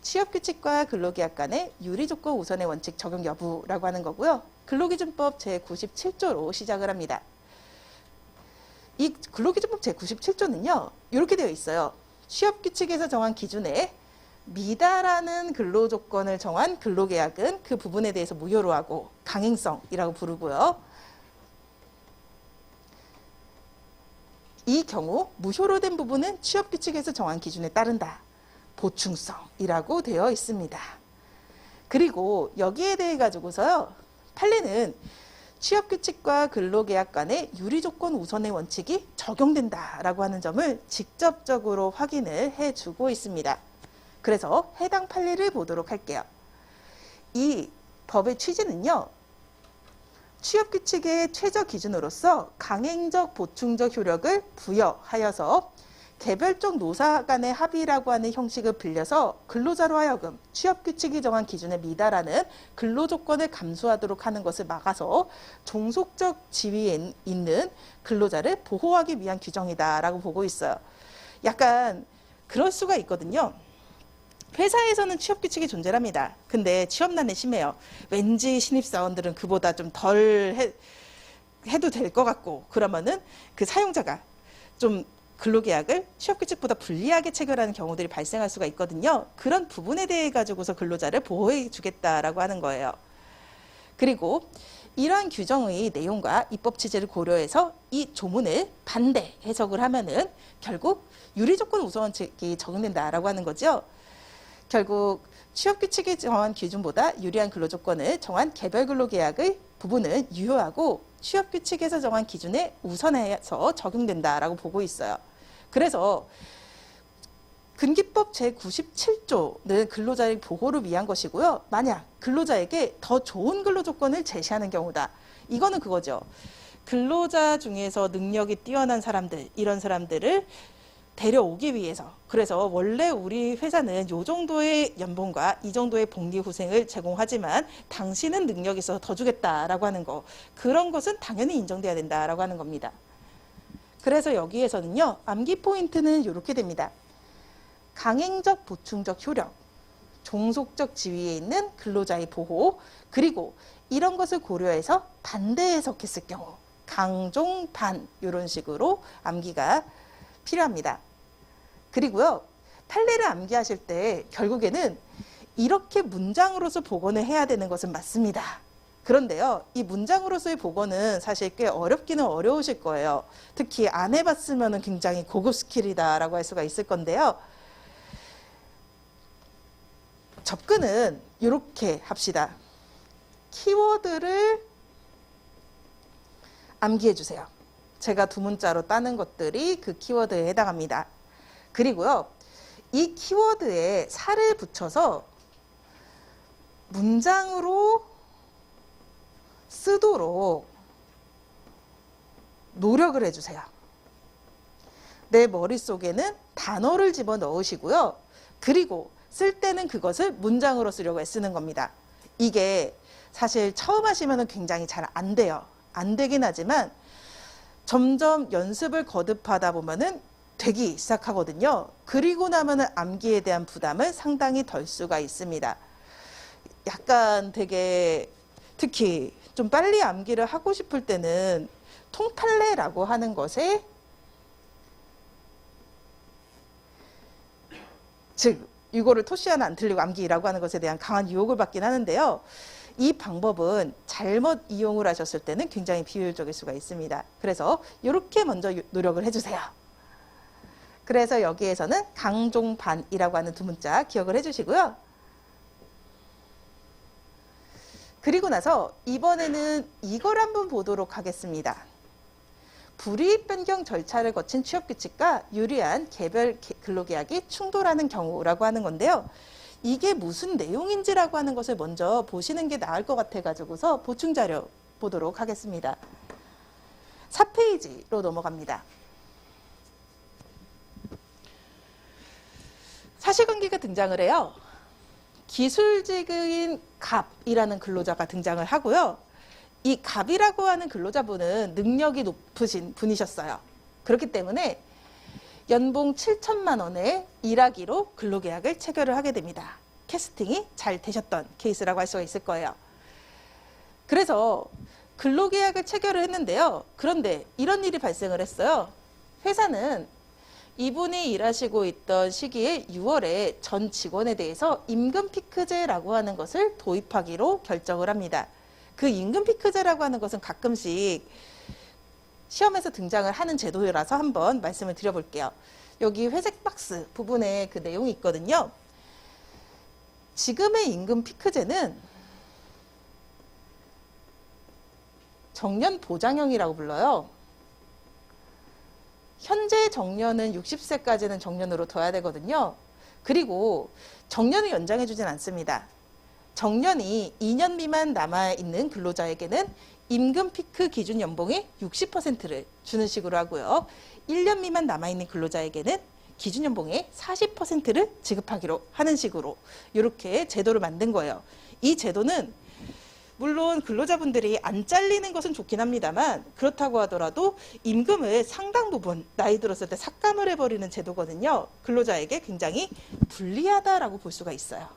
취업규칙과 근로계약 간의 유리조건 우선의 원칙 적용 여부라고 하는 거고요. 근로기준법 제97조로 시작을 합니다. 이 근로기준법 제97조는요. 이렇게 되어 있어요. 취업규칙에서 정한 기준에 미달하는 근로조건을 정한 근로계약은 그 부분에 대해서 무효로 하고 강행성이라고 부르고요. 이 경우 무효로 된 부분은 취업규칙에서 정한 기준에 따른다. 보충성이라고 되어 있습니다. 그리고 여기에 대해 가지고서요. 판례는 취업규칙과 근로계약 간의 유리조건 우선의 원칙이 적용된다라고 하는 점을 직접적으로 확인을 해주고 있습니다. 그래서 해당 판례를 보도록 할게요. 이 법의 취지는요. 취업규칙의 최저 기준으로서 강행적 보충적 효력을 부여하여서 개별적 노사 간의 합의라고 하는 형식을 빌려서 근로자로 하여금 취업규칙이 정한 기준에 미달하는 근로조건을 감수하도록 하는 것을 막아서 종속적 지위에 있는 근로자를 보호하기 위한 규정이다라고 보고 있어요. 약간 그럴 수가 있거든요. 회사에서는 취업규칙이 존재합니다. 근데 취업난에 심해요. 왠지 신입사원들은 그보다 좀 덜 해도 될 것 같고, 그러면은 그 사용자가 좀 근로계약을 취업규칙보다 불리하게 체결하는 경우들이 발생할 수가 있거든요. 그런 부분에 대해 가지고서 근로자를 보호해 주겠다라고 하는 거예요. 그리고 이러한 규정의 내용과 입법 취지를 고려해서 이 조문을 반대 해석을 하면은 결국 유리조건 우선원칙이 적용된다라고 하는 거죠. 결국 취업규칙이 정한 기준보다 유리한 근로조건을 정한 개별근로계약의 부분은 유효하고 취업규칙에서 정한 기준에 우선해서 적용된다라고 보고 있어요. 그래서 근기법 제97조는 근로자의 보호를 위한 것이고요. 만약 근로자에게 더 좋은 근로조건을 제시하는 경우다. 이거는 그거죠. 근로자 중에서 능력이 뛰어난 사람들, 이런 사람들을 데려오기 위해서, 그래서 원래 우리 회사는 이 정도의 연봉과 이 정도의 복리 후생을 제공하지만 당신은 능력이 있어서 더 주겠다라고 하는 거, 그런 것은 당연히 인정돼야 된다라고 하는 겁니다. 그래서 여기에서는요, 암기 포인트는 이렇게 됩니다. 강행적 보충적 효력, 종속적 지위에 있는 근로자의 보호, 그리고 이런 것을 고려해서 반대 해석했을 경우 강종 반, 이런 식으로 암기가 필요합니다. 그리고요, 판례를 암기하실 때 결국에는 이렇게 문장으로서 복원을 해야 되는 것은 맞습니다. 그런데요, 이 문장으로서의 복원은 사실 꽤 어렵기는 어려우실 거예요. 특히 안 해봤으면 굉장히 고급 스킬이다라고 할 수가 있을 건데요. 접근은 이렇게 합시다. 키워드를 암기해 주세요. 제가 두 문자로 따는 것들이 그 키워드에 해당합니다. 그리고요, 이 키워드에 살을 붙여서 문장으로 쓰도록 노력을 해주세요. 내 머릿속에는 단어를 집어넣으시고요. 그리고 쓸 때는 그것을 문장으로 쓰려고 애쓰는 겁니다. 이게 사실 처음 하시면 굉장히 잘 안 돼요. 안 되긴 하지만 점점 연습을 거듭하다 보면은 되기 시작하거든요. 그리고 나면은 암기에 대한 부담을 상당히 덜 수가 있습니다. 약간 되게 특히 좀 빨리 암기를 하고 싶을 때는 통탈레라고 하는 것에 즉 이거를 토시 하나 안 틀리고 암기라고 하는 것에 대한 강한 유혹을 받긴 하는데요. 이 방법은 잘못 이용을 하셨을 때는 굉장히 비효율적일 수가 있습니다. 그래서 이렇게 먼저 노력을 해주세요. 그래서 여기에서는 강종반이라고 하는 두 문자 기억을 해주시고요. 그리고 나서 이번에는 이걸 한번 보도록 하겠습니다. 불이익 변경 절차를 거친 취업규칙과 유리한 개별 근로계약이 충돌하는 경우라고 하는 건데요. 이게 무슨 내용인지라고 하는 것을 먼저 보시는 게 나을 것 같아가지고서 보충자료 보도록 하겠습니다. 4페이지로 넘어갑니다. 사실관계가 등장을 해요. 기술직인 갑이라는 근로자가 등장을 하고요. 이 갑이라고 하는 근로자분은 능력이 높으신 분이셨어요. 그렇기 때문에 연봉 7천만 원에 일하기로 근로계약을 체결을 하게 됩니다. 캐스팅이 잘 되셨던 케이스라고 할 수가 있을 거예요. 그래서 근로계약을 체결을 했는데요. 그런데 이런 일이 발생을 했어요. 회사는 이분이 일하시고 있던 시기에 6월에 전 직원에 대해서 임금 피크제라고 하는 것을 도입하기로 결정을 합니다. 그 임금 피크제라고 하는 것은 가끔씩 시험에서 등장을 하는 제도라서 한번 말씀을 드려볼게요. 여기 회색 박스 부분에 그 내용이 있거든요. 지금의 임금 피크제는 정년 보장형이라고 불러요. 현재 정년은 60세까지는 정년으로 둬야 되거든요. 그리고 정년을 연장해 주진 않습니다. 정년이 2년 미만 남아있는 근로자에게는 임금 피크 기준 연봉의 60%를 주는 식으로 하고요. 1년 미만 남아있는 근로자에게는 기준 연봉의 40%를 지급하기로 하는 식으로 이렇게 제도를 만든 거예요. 이 제도는 물론 근로자분들이 안 잘리는 것은 좋긴 합니다만 그렇다고 하더라도 임금을 상당 부분 나이 들었을 때 삭감을 해버리는 제도거든요. 근로자에게 굉장히 불리하다라고 볼 수가 있어요.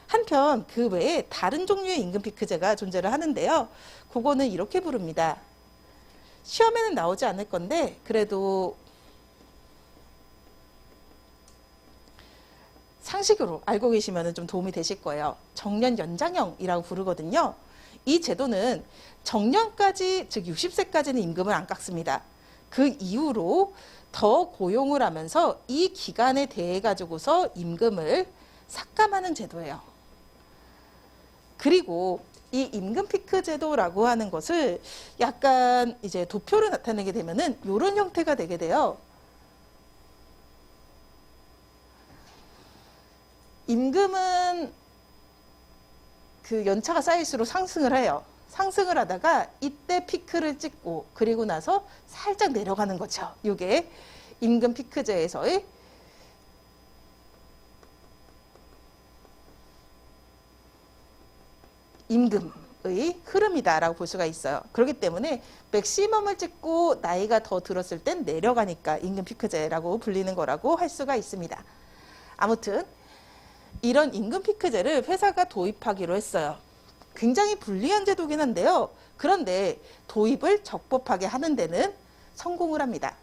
한편 그 외에 다른 종류의 임금 피크제가 존재를 하는데요. 그거는 이렇게 부릅니다. 시험에는 나오지 않을 건데 그래도 상식으로 알고 계시면 좀 도움이 되실 거예요. 정년 연장형이라고 부르거든요. 이 제도는 정년까지 즉 60세까지는 임금을 안 깎습니다. 그 이후로 더 고용을 하면서 이 기간에 대해 가지고서 임금을 삭감하는 제도예요. 그리고 이 임금 피크 제도라고 하는 것을 약간 이제 도표로 나타내게 되면은 이런 형태가 되게 돼요. 임금은 그 연차가 쌓일수록 상승을 해요. 상승을 하다가 이때 피크를 찍고 그리고 나서 살짝 내려가는 거죠. 이게 임금 피크제에서의 임금의 흐름이다라고 볼 수가 있어요. 그렇기 때문에 맥시멈을 찍고 나이가 더 들었을 땐 내려가니까 임금 피크제라고 불리는 거라고 할 수가 있습니다. 아무튼 이런 임금 피크제를 회사가 도입하기로 했어요. 굉장히 불리한 제도긴 한데요. 그런데 도입을 적법하게 하는 데는 성공을 합니다.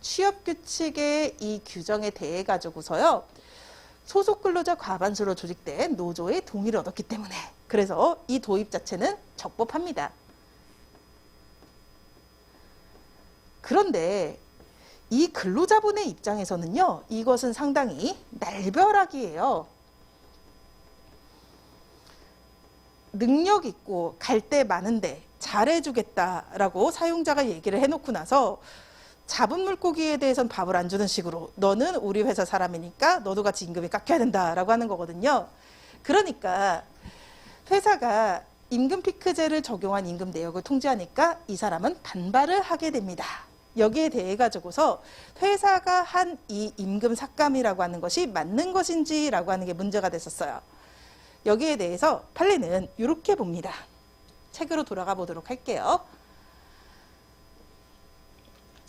취업규칙의 이 규정에 대해 가지고서요. 소속 근로자 과반수로 조직된 노조의 동의를 얻었기 때문에 그래서 이 도입 자체는 적법합니다. 그런데 이 근로자분의 입장에서는요. 이것은 상당히 날벼락이에요. 능력 있고 갈 데 많은데 잘해주겠다라고 사용자가 얘기를 해놓고 나서 잡은 물고기에 대해서는 밥을 안 주는 식으로 너는 우리 회사 사람이니까 너도 같이 임금이 깎여야 된다라고 하는 거거든요. 그러니까 회사가 임금 피크제를 적용한 임금 내역을 통지하니까 이 사람은 반발을 하게 됩니다. 여기에 대해 가지고서 회사가 한 이 임금 삭감이라고 하는 것이 맞는 것인지라고 하는 게 문제가 됐었어요. 여기에 대해서 판례는 이렇게 봅니다. 책으로 돌아가 보도록 할게요.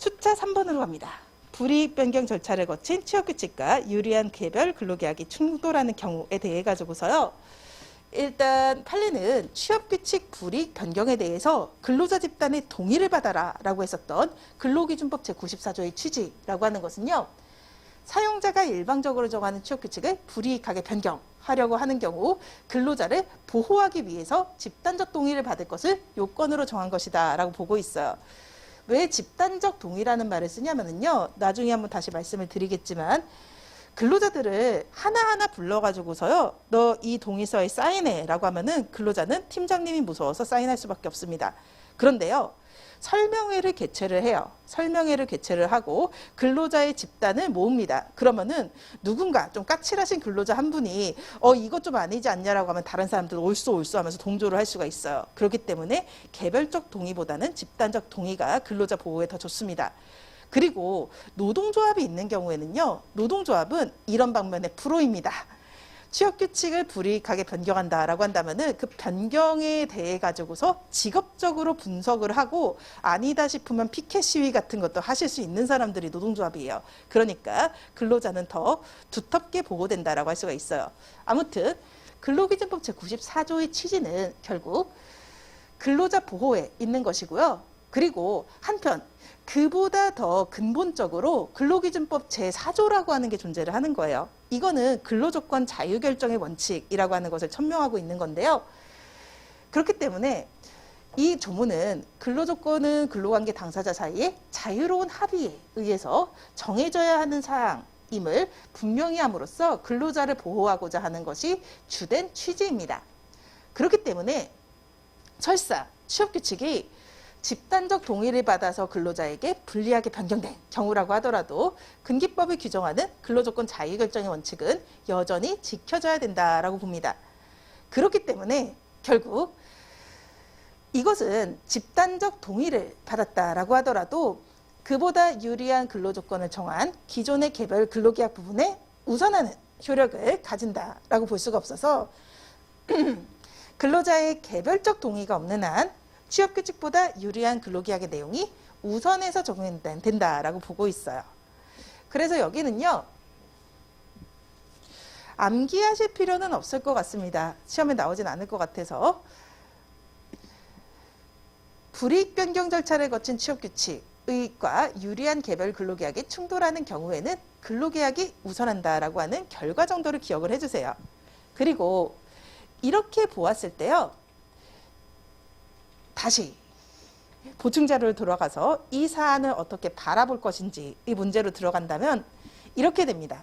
숫자 3번으로 갑니다. 불이익 변경 절차를 거친 취업규칙과 유리한 개별 근로계약이 충돌하는 경우에 대해 가지고서요. 일단 판례는 취업규칙 불이익 변경에 대해서 근로자 집단의 동의를 받아라 라고 했었던 근로기준법 제94조의 취지라고 하는 것은요. 사용자가 일방적으로 정하는 취업규칙을 불이익하게 변경하려고 하는 경우 근로자를 보호하기 위해서 집단적 동의를 받을 것을 요건으로 정한 것이다 라고 보고 있어요. 왜 집단적 동의라는 말을 쓰냐면요. 나중에 한번 다시 말씀을 드리겠지만 근로자들을 하나하나 불러가지고서요. 너 이 동의서에 사인해 라고 하면은 근로자는 팀장님이 무서워서 사인할 수밖에 없습니다. 그런데요. 설명회를 개최를 해요. 설명회를 개최를 하고 근로자의 집단을 모읍니다. 그러면은 누군가 좀 까칠하신 근로자 한 분이 이것 좀 아니지 않냐라고 하면 다른 사람들 옳소 하면서 동조를 할 수가 있어요. 그렇기 때문에 개별적 동의보다는 집단적 동의가 근로자 보호에 더 좋습니다. 그리고 노동조합이 있는 경우에는요. 노동조합은 이런 방면의 프로입니다. 취업규칙을 불이익하게 변경한다라고 한다면은 그 변경에 대해 가지고서 직업적으로 분석을 하고 아니다 싶으면 피켓 시위 같은 것도 하실 수 있는 사람들이 노동조합이에요. 그러니까 근로자는 더 두텁게 보호된다라고 할 수가 있어요. 아무튼 근로기준법 제94조의 취지는 결국 근로자 보호에 있는 것이고요. 그리고 한편 그보다 더 근본적으로 근로기준법 제4조라고 하는 게 존재를 하는 거예요. 이거는 근로조건 자유결정의 원칙이라고 하는 것을 천명하고 있는 건데요. 그렇기 때문에 이 조문은 근로조건은 근로관계 당사자 사이에 자유로운 합의에 의해서 정해져야 하는 사항임을 분명히 함으로써 근로자를 보호하고자 하는 것이 주된 취지입니다. 그렇기 때문에 설사 취업규칙이 집단적 동의를 받아서 근로자에게 불리하게 변경된 경우라고 하더라도 근기법이 규정하는 근로조건 자유결정의 원칙은 여전히 지켜져야 된다라고 봅니다. 그렇기 때문에 결국 이것은 집단적 동의를 받았다라고 하더라도 그보다 유리한 근로조건을 정한 기존의 개별 근로계약 부분에 우선하는 효력을 가진다라고 볼 수가 없어서 근로자의 개별적 동의가 없는 한 취업규칙보다 유리한 근로계약의 내용이 우선해서 적용된다라고 보고 있어요. 그래서 여기는요. 암기하실 필요는 없을 것 같습니다. 시험에 나오진 않을 것 같아서. 불이익 변경 절차를 거친 취업규칙과 유리한 개별 근로계약이 충돌하는 경우에는 근로계약이 우선한다라고 하는 결과 정도를 기억을 해주세요. 그리고 이렇게 보았을 때요. 다시 보충자료를 들어가서 이 사안을 어떻게 바라볼 것인지 이 문제로 들어간다면 이렇게 됩니다.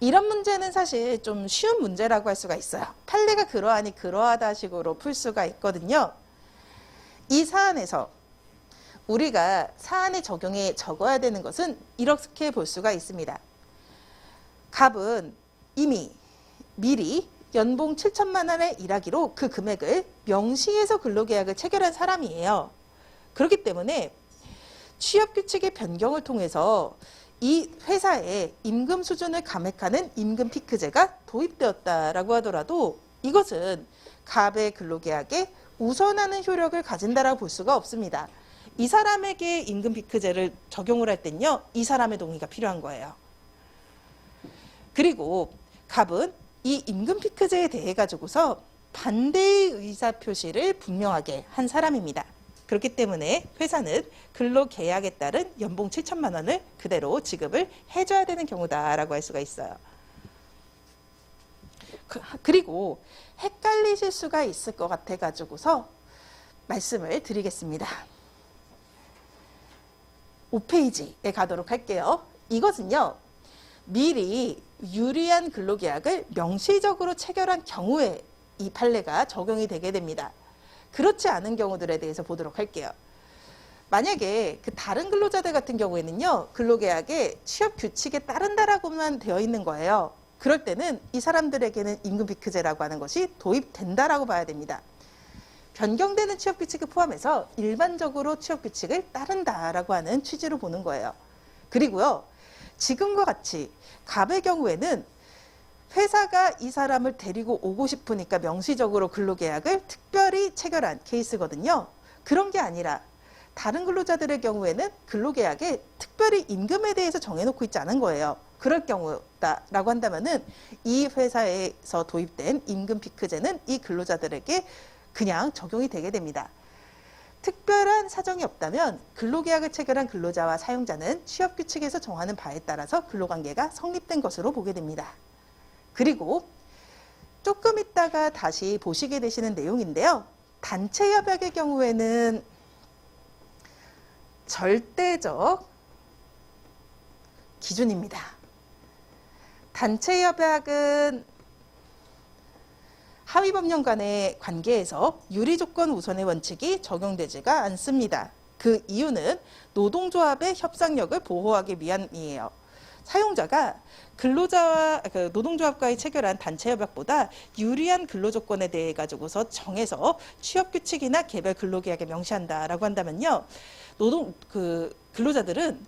이런 문제는 사실 좀 쉬운 문제라고 할 수가 있어요. 판례가 그러하니 그러하다 식으로 풀 수가 있거든요. 이 사안에서 우리가 사안의 적용에 적어야 되는 것은 이렇게 볼 수가 있습니다. 갑은 이미 미리 연봉 7천만 원에 일하기로 그 금액을 명시해서 근로계약을 체결한 사람이에요. 그렇기 때문에 취업규칙의 변경을 통해서 이 회사의 임금 수준을 감액하는 임금 피크제가 도입되었다라고 하더라도 이것은 갑의 근로계약에 우선하는 효력을 가진다라고 볼 수가 없습니다. 이 사람에게 임금 피크제를 적용을 할 땐요. 이 사람의 동의가 필요한 거예요. 그리고 갑은 이 임금 피크제에 대해 가지고서 반대의 의사표시를 분명하게 한 사람입니다. 그렇기 때문에 회사는 근로계약에 따른 연봉 7천만 원을 그대로 지급을 해줘야 되는 경우다라고 할 수가 있어요. 그리고 헷갈리실 수가 있을 것 같아 가지고서 말씀을 드리겠습니다. 5페이지에 가도록 할게요. 이것은요. 미리 유리한 근로계약을 명시적으로 체결한 경우에 이 판례가 적용이 되게 됩니다. 그렇지 않은 경우들에 대해서 보도록 할게요. 만약에 그 다른 근로자들 같은 경우에는요. 근로계약에 취업규칙에 따른다라고만 되어 있는 거예요. 그럴 때는 이 사람들에게는 임금피크제라고 하는 것이 도입된다라고 봐야 됩니다. 변경되는 취업규칙을 포함해서 일반적으로 취업규칙을 따른다라고 하는 취지로 보는 거예요. 그리고요. 지금과 같이 갑의 경우에는 회사가 이 사람을 데리고 오고 싶으니까 명시적으로 근로계약을 특별히 체결한 케이스거든요. 그런 게 아니라 다른 근로자들의 경우에는 근로계약에 특별히 임금에 대해서 정해놓고 있지 않은 거예요. 그럴 경우다라고 한다면은 이 회사에서 도입된 임금 피크제는 이 근로자들에게 그냥 적용이 되게 됩니다. 특별한 사정이 없다면 근로계약을 체결한 근로자와 사용자는 취업규칙에서 정하는 바에 따라서 근로관계가 성립된 것으로 보게 됩니다. 그리고 조금 있다가 다시 보시게 되시는 내용인데요. 단체협약의 경우에는 절대적 기준입니다. 단체협약은 하위법령 간의 관계에서 유리조건 우선의 원칙이 적용되지가 않습니다. 그 이유는 노동조합의 협상력을 보호하기 위함이에요. 사용자가 근로자와 노동조합과의 체결한 단체협약보다 유리한 근로조건에 대해 가지고서 정해서 취업규칙이나 개별 근로계약에 명시한다라고 한다면요, 근로자들은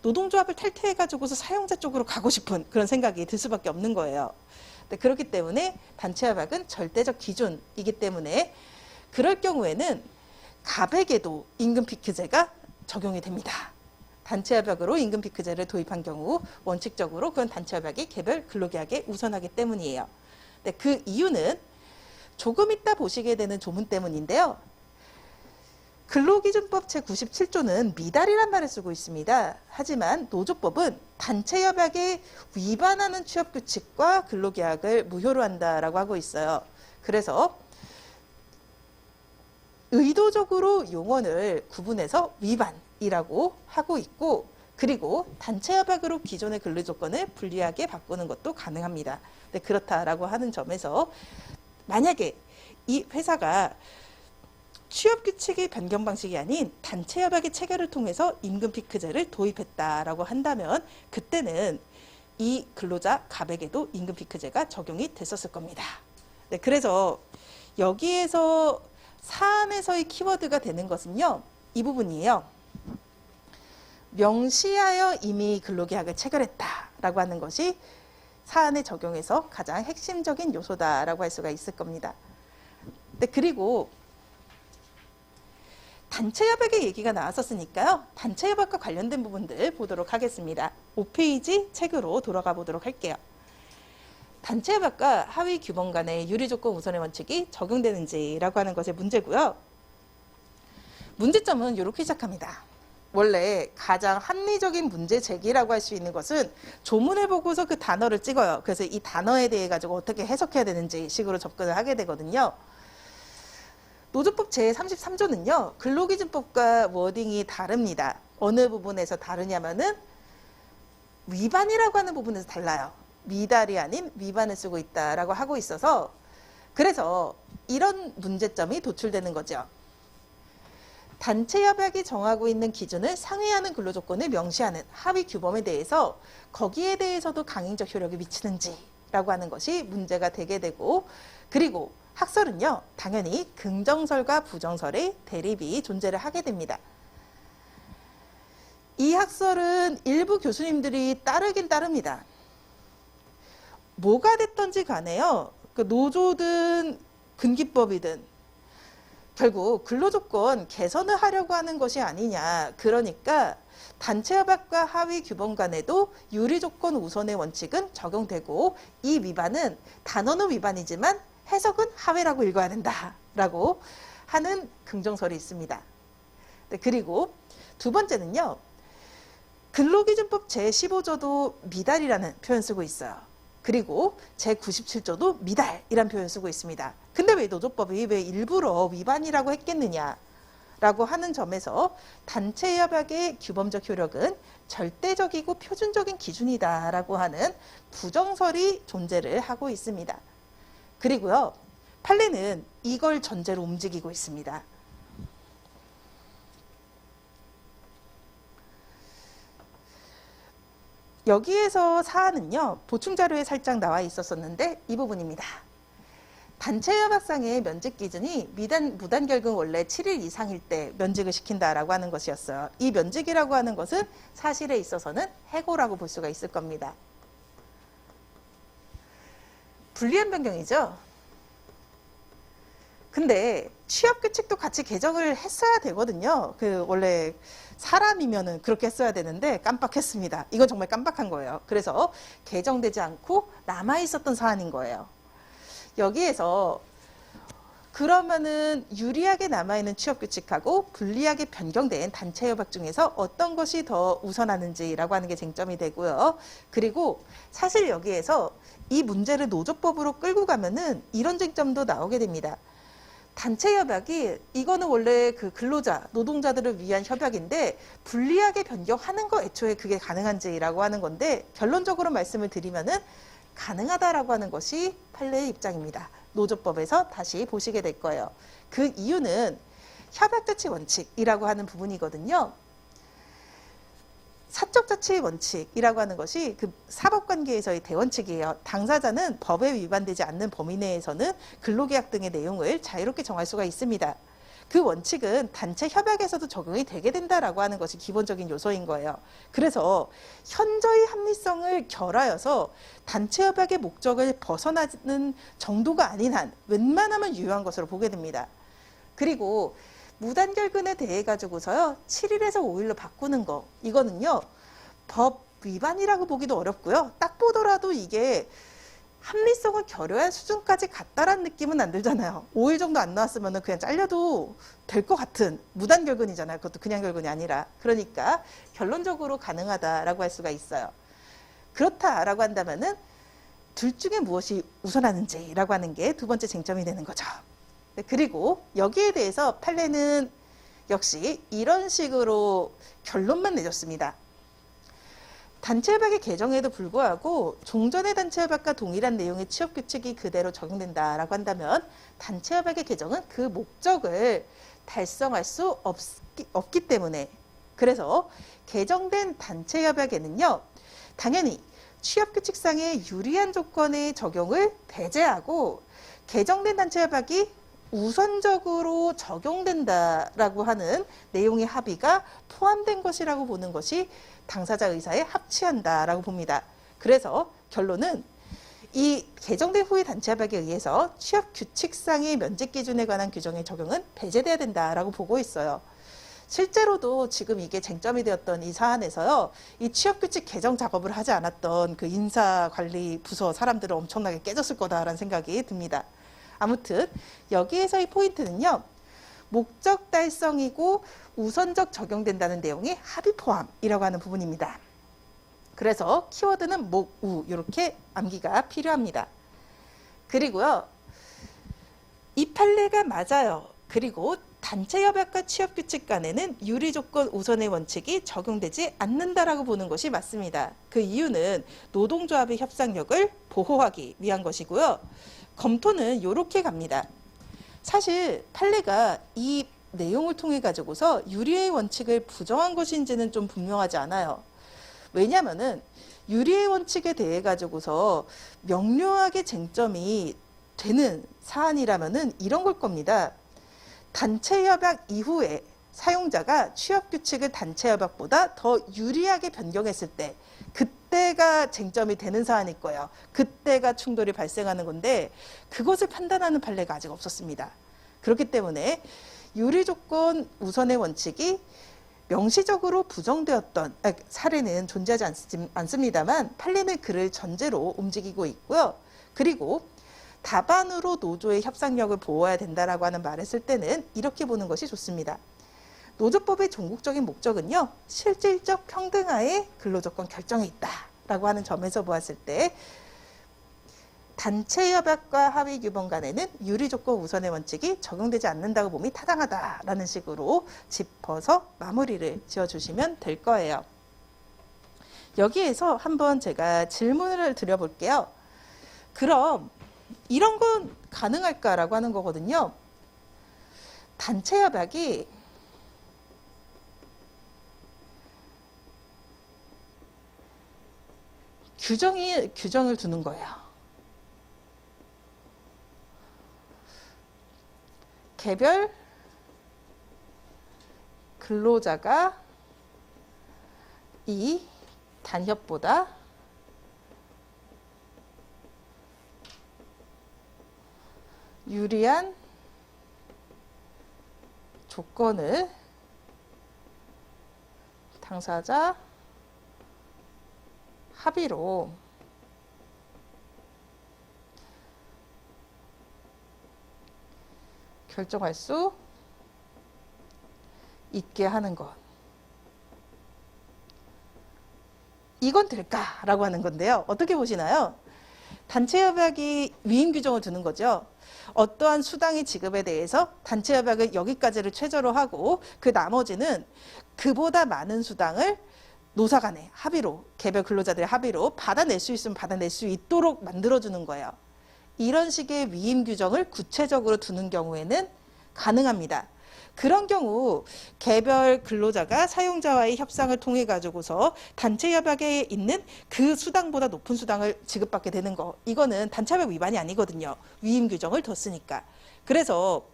노동조합을 탈퇴해 가지고서 사용자 쪽으로 가고 싶은 그런 생각이 들 수밖에 없는 거예요. 그렇기 때문에 단체협약은 절대적 기준이기 때문에 그럴 경우에는 갑에게도 임금피크제가 적용이 됩니다. 단체협약으로 임금피크제를 도입한 경우 원칙적으로 그건 단체협약이 개별 근로계약에 우선하기 때문이에요. 그 이유는 조금 이따 보시게 되는 조문 때문인데요. 근로기준법 제97조는 미달이란 말을 쓰고 있습니다. 하지만 노조법은 단체협약에 위반하는 취업규칙과 근로계약을 무효로 한다라고 하고 있어요. 그래서 의도적으로 용언을 구분해서 위반이라고 하고 있고, 그리고 단체협약으로 기존의 근로조건을 불리하게 바꾸는 것도 가능합니다. 그렇다라고 하는 점에서 만약에 이 회사가 취업규칙의 변경 방식이 아닌 단체협약의 체결을 통해서 임금피크제를 도입했다라고 한다면 그때는 이 근로자 갑에게도 임금피크제가 적용이 됐었을 겁니다. 그래서 여기에서 사안에서의 키워드가 되는 것은요, 이 부분이에요. 명시하여 이미 근로계약을 체결했다라고 하는 것이 사안에 적용해서 가장 핵심적인 요소다라고 할 수가 있을 겁니다. 그리고 단체협약의 얘기가 나왔었으니까요. 단체협약과 관련된 부분들 보도록 하겠습니다. 5페이지 책으로 돌아가 보도록 할게요. 단체협약과 하위규범 간의 유리조건 우선의 원칙이 적용되는지라고 하는 것의 문제고요. 문제점은 이렇게 시작합니다. 원래 가장 합리적인 문제 제기라고 할 수 있는 것은 조문을 보고서 그 단어를 찍어요. 그래서 이 단어에 대해 가지고 어떻게 해석해야 되는지 식으로 접근을 하게 되거든요. 노조법 제33조는요. 근로기준법과 워딩이 다릅니다. 어느 부분에서 다르냐면은 위반이라고 하는 부분에서 달라요. 미달이 아닌 위반을 쓰고 있다라고 하고 있어서 그래서 이런 문제점이 도출되는 거죠. 단체협약이 정하고 있는 기준을 상회하는 근로조건을 명시하는 하위규범에 대해서 거기에 대해서도 강행적 효력이 미치는지라고 하는 것이 문제가 되게 되고, 그리고 학설은요, 당연히 긍정설과 부정설의 대립이 존재를 하게 됩니다. 이 학설은 일부 교수님들이 따르긴 따릅니다. 뭐가 됐던지 간에요, 그 노조든 근기법이든 결국 근로조건 개선을 하려고 하는 것이 아니냐. 그러니까 단체협약과 하위규범 간에도 유리조건 우선의 원칙은 적용되고 이 위반은 단어는 위반이지만 해석은 하회라고 읽어야 된다라고 하는 긍정설이 있습니다. 그리고 두 번째는요. 근로기준법 제15조도 미달이라는 표현 쓰고 있어요. 그리고 제97조도 미달이란 표현 쓰고 있습니다. 근데 왜 노조법이 왜 일부러 위반이라고 했겠느냐라고 하는 점에서 단체협약의 규범적 효력은 절대적이고 표준적인 기준이다라고 하는 부정설이 존재를 하고 있습니다. 그리고요, 판례는 이걸 전제로 움직이고 있습니다. 여기에서 사안은요, 보충자료에 살짝 나와 있었었는데 이 부분입니다. 단체협약상의 면직 기준이 무단결근 원래 7일 이상일 때 면직을 시킨다라고 하는 것이었어요. 이 면직이라고 하는 것은 사실에 있어서는 해고라고 볼 수가 있을 겁니다. 불리한 변경이죠. 근데 취업 규칙도 같이 개정을 했어야 되거든요. 그 원래 사람이면은 그렇게 했어야 되는데 깜빡했습니다. 이건 정말 깜빡한 거예요. 그래서 개정되지 않고 남아 있었던 사안인 거예요. 여기에서 그러면은 유리하게 남아있는 취업규칙하고 불리하게 변경된 단체협약 중에서 어떤 것이 더 우선하는지라고 하는 게 쟁점이 되고요. 그리고 사실 여기에서 이 문제를 노조법으로 끌고 가면은 이런 쟁점도 나오게 됩니다. 단체협약이 이거는 원래 그 근로자, 노동자들을 위한 협약인데 불리하게 변경하는 거 애초에 그게 가능한지라고 하는 건데 결론적으로 말씀을 드리면은 가능하다라고 하는 것이 판례의 입장입니다. 노조법에서 다시 보시게 될 거예요. 그 이유는 협약자치 원칙이라고 하는 부분이거든요. 사적자치 원칙이라고 하는 것이 그 사법관계에서의 대원칙이에요. 당사자는 법에 위반되지 않는 범위 내에서는 근로계약 등의 내용을 자유롭게 정할 수가 있습니다. 그 원칙은 단체 협약에서도 적용이 되게 된다라고 하는 것이 기본적인 요소인 거예요. 그래서 현저히 합리성을 결하여서 단체 협약의 목적을 벗어나는 정도가 아닌 한 웬만하면 유효한 것으로 보게 됩니다. 그리고 무단결근에 대해 가지고서요 7일에서 5일로 바꾸는 거 이거는요 법 위반이라고 보기도 어렵고요. 딱 보더라도 이게 합리성을 결여한 수준까지 갔다라는 느낌은 안 들잖아요. 5일 정도 안 나왔으면 그냥 잘려도 될 것 같은 무단결근이잖아요. 그것도 그냥 결근이 아니라. 그러니까 결론적으로 가능하다라고 할 수가 있어요. 그렇다라고 한다면은 둘 중에 무엇이 우선하는지라고 하는 게 두 번째 쟁점이 되는 거죠. 그리고 여기에 대해서 판례는 역시 이런 식으로 결론만 내줬습니다. 단체협약의 개정에도 불구하고 종전의 단체협약과 동일한 내용의 취업규칙이 그대로 적용된다라고 한다면 단체협약의 개정은 그 목적을 달성할 수 없기 때문에 그래서 개정된 단체협약에는요 당연히 취업규칙상의 유리한 조건의 적용을 배제하고 개정된 단체협약이 우선적으로 적용된다라고 하는 내용의 합의가 포함된 것이라고 보는 것이 당사자 의사에 합치한다라고 봅니다. 그래서 결론은 이 개정된 후의 단체협약에 의해서 취업규칙상의 면직 기준에 관한 규정의 적용은 배제돼야 된다라고 보고 있어요. 실제로도 지금 이게 쟁점이 되었던 이 사안에서요, 이 취업규칙 개정 작업을 하지 않았던 그 인사관리 부서 사람들은 엄청나게 깨졌을 거다라는 생각이 듭니다. 아무튼 여기에서의 포인트는요. 목적 달성이고 우선적 적용된다는 내용의 합의 포함이라고 하는 부분입니다. 그래서 키워드는 목, 우 이렇게 암기가 필요합니다. 그리고요. 이 판례가 맞아요. 그리고 단체협약과 취업규칙 간에는 유리조건 우선의 원칙이 적용되지 않는다라고 보는 것이 맞습니다. 그 이유는 노동조합의 협상력을 보호하기 위한 것이고요. 검토는 이렇게 갑니다. 사실 판례가 이 내용을 통해 가지고서 유리의 원칙을 부정한 것인지는 좀 분명하지 않아요. 왜냐하면은 유리의 원칙에 대해 가지고서 명료하게 쟁점이 되는 사안이라면은 이런 걸 겁니다. 단체협약 이후에 사용자가 취업규칙을 단체협약보다 더 유리하게 변경했을 때 그때가 쟁점이 되는 사안일 거예요. 그때가 충돌이 발생하는 건데 그것을 판단하는 판례가 아직 없었습니다. 그렇기 때문에 유리조건 우선의 원칙이 명시적으로 부정되었던 사례는 존재하지 않습니다만 판례는 그를 전제로 움직이고 있고요. 그리고 다반으로 노조의 협상력을 보호해야 된다라고 하는 말을 쓸 때는 이렇게 보는 것이 좋습니다. 노조법의 종국적인 목적은요. 실질적 평등화의 근로조건 결정에 있다라고 하는 점에서 보았을 때 단체협약과 합의규범 간에는 유리조건 우선의 원칙이 적용되지 않는다고 봄이 타당하다라는 식으로 짚어서 마무리를 지어주시면 될 거예요. 여기에서 한번 제가 질문을 드려볼게요. 그럼 이런 건 가능할까라고 하는 거거든요. 단체협약이 규정을 두는 거예요. 개별 근로자가 이 단협보다 유리한 조건을 당사자 합의로 결정할 수 있게 하는 것. 이건 될까라고 하는 건데요. 어떻게 보시나요? 단체협약이 위임 규정을 두는 거죠. 어떠한 수당의 지급에 대해서 단체협약은 여기까지를 최저로 하고 그 나머지는 그보다 많은 수당을 노사 간의 합의로, 개별 근로자들의 합의로 받아낼 수 있으면 받아낼 수 있도록 만들어주는 거예요. 이런 식의 위임 규정을 구체적으로 두는 경우에는 가능합니다. 그런 경우 개별 근로자가 사용자와의 협상을 통해 가지고서 단체 협약에 있는 그 수당보다 높은 수당을 지급받게 되는 거, 이거는 단체협약 위반이 아니거든요. 위임 규정을 뒀으니까. 그래서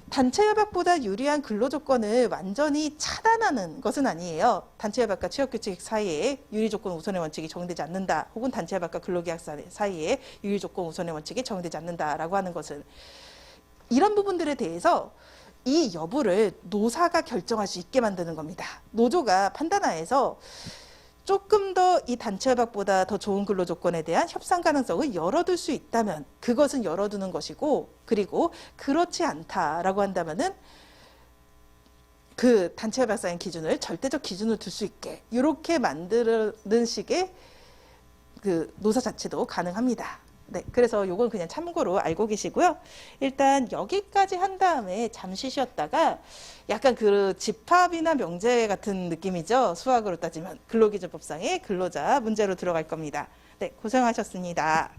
단체협약보다 유리한 근로조건을 완전히 차단하는 것은 아니에요. 단체협약과 취업규칙 사이에 유리조건 우선의 원칙이 적용되지 않는다, 혹은 단체협약과 근로계약 사이에 유리조건 우선의 원칙이 적용되지 않는다라고 하는 것은, 이런 부분들에 대해서 이 여부를 노사가 결정할 수 있게 만드는 겁니다. 노조가 판단하에서 조금 더 이 단체협약보다 더 좋은 근로조건에 대한 협상 가능성을 열어둘 수 있다면 그것은 열어두는 것이고, 그리고 그렇지 않다라고 한다면은 그 단체협약상의 기준을 절대적 기준으로 둘 수 있게 이렇게 만드는 식의 그 노사 자체도 가능합니다. 네, 그래서 요건 그냥 참고로 알고 계시고요. 일단 여기까지 한 다음에 잠시 쉬었다가 약간 그 집합이나 명제 같은 느낌이죠. 수학으로 따지면 근로기준법상의 근로자 문제로 들어갈 겁니다. 네, 고생하셨습니다.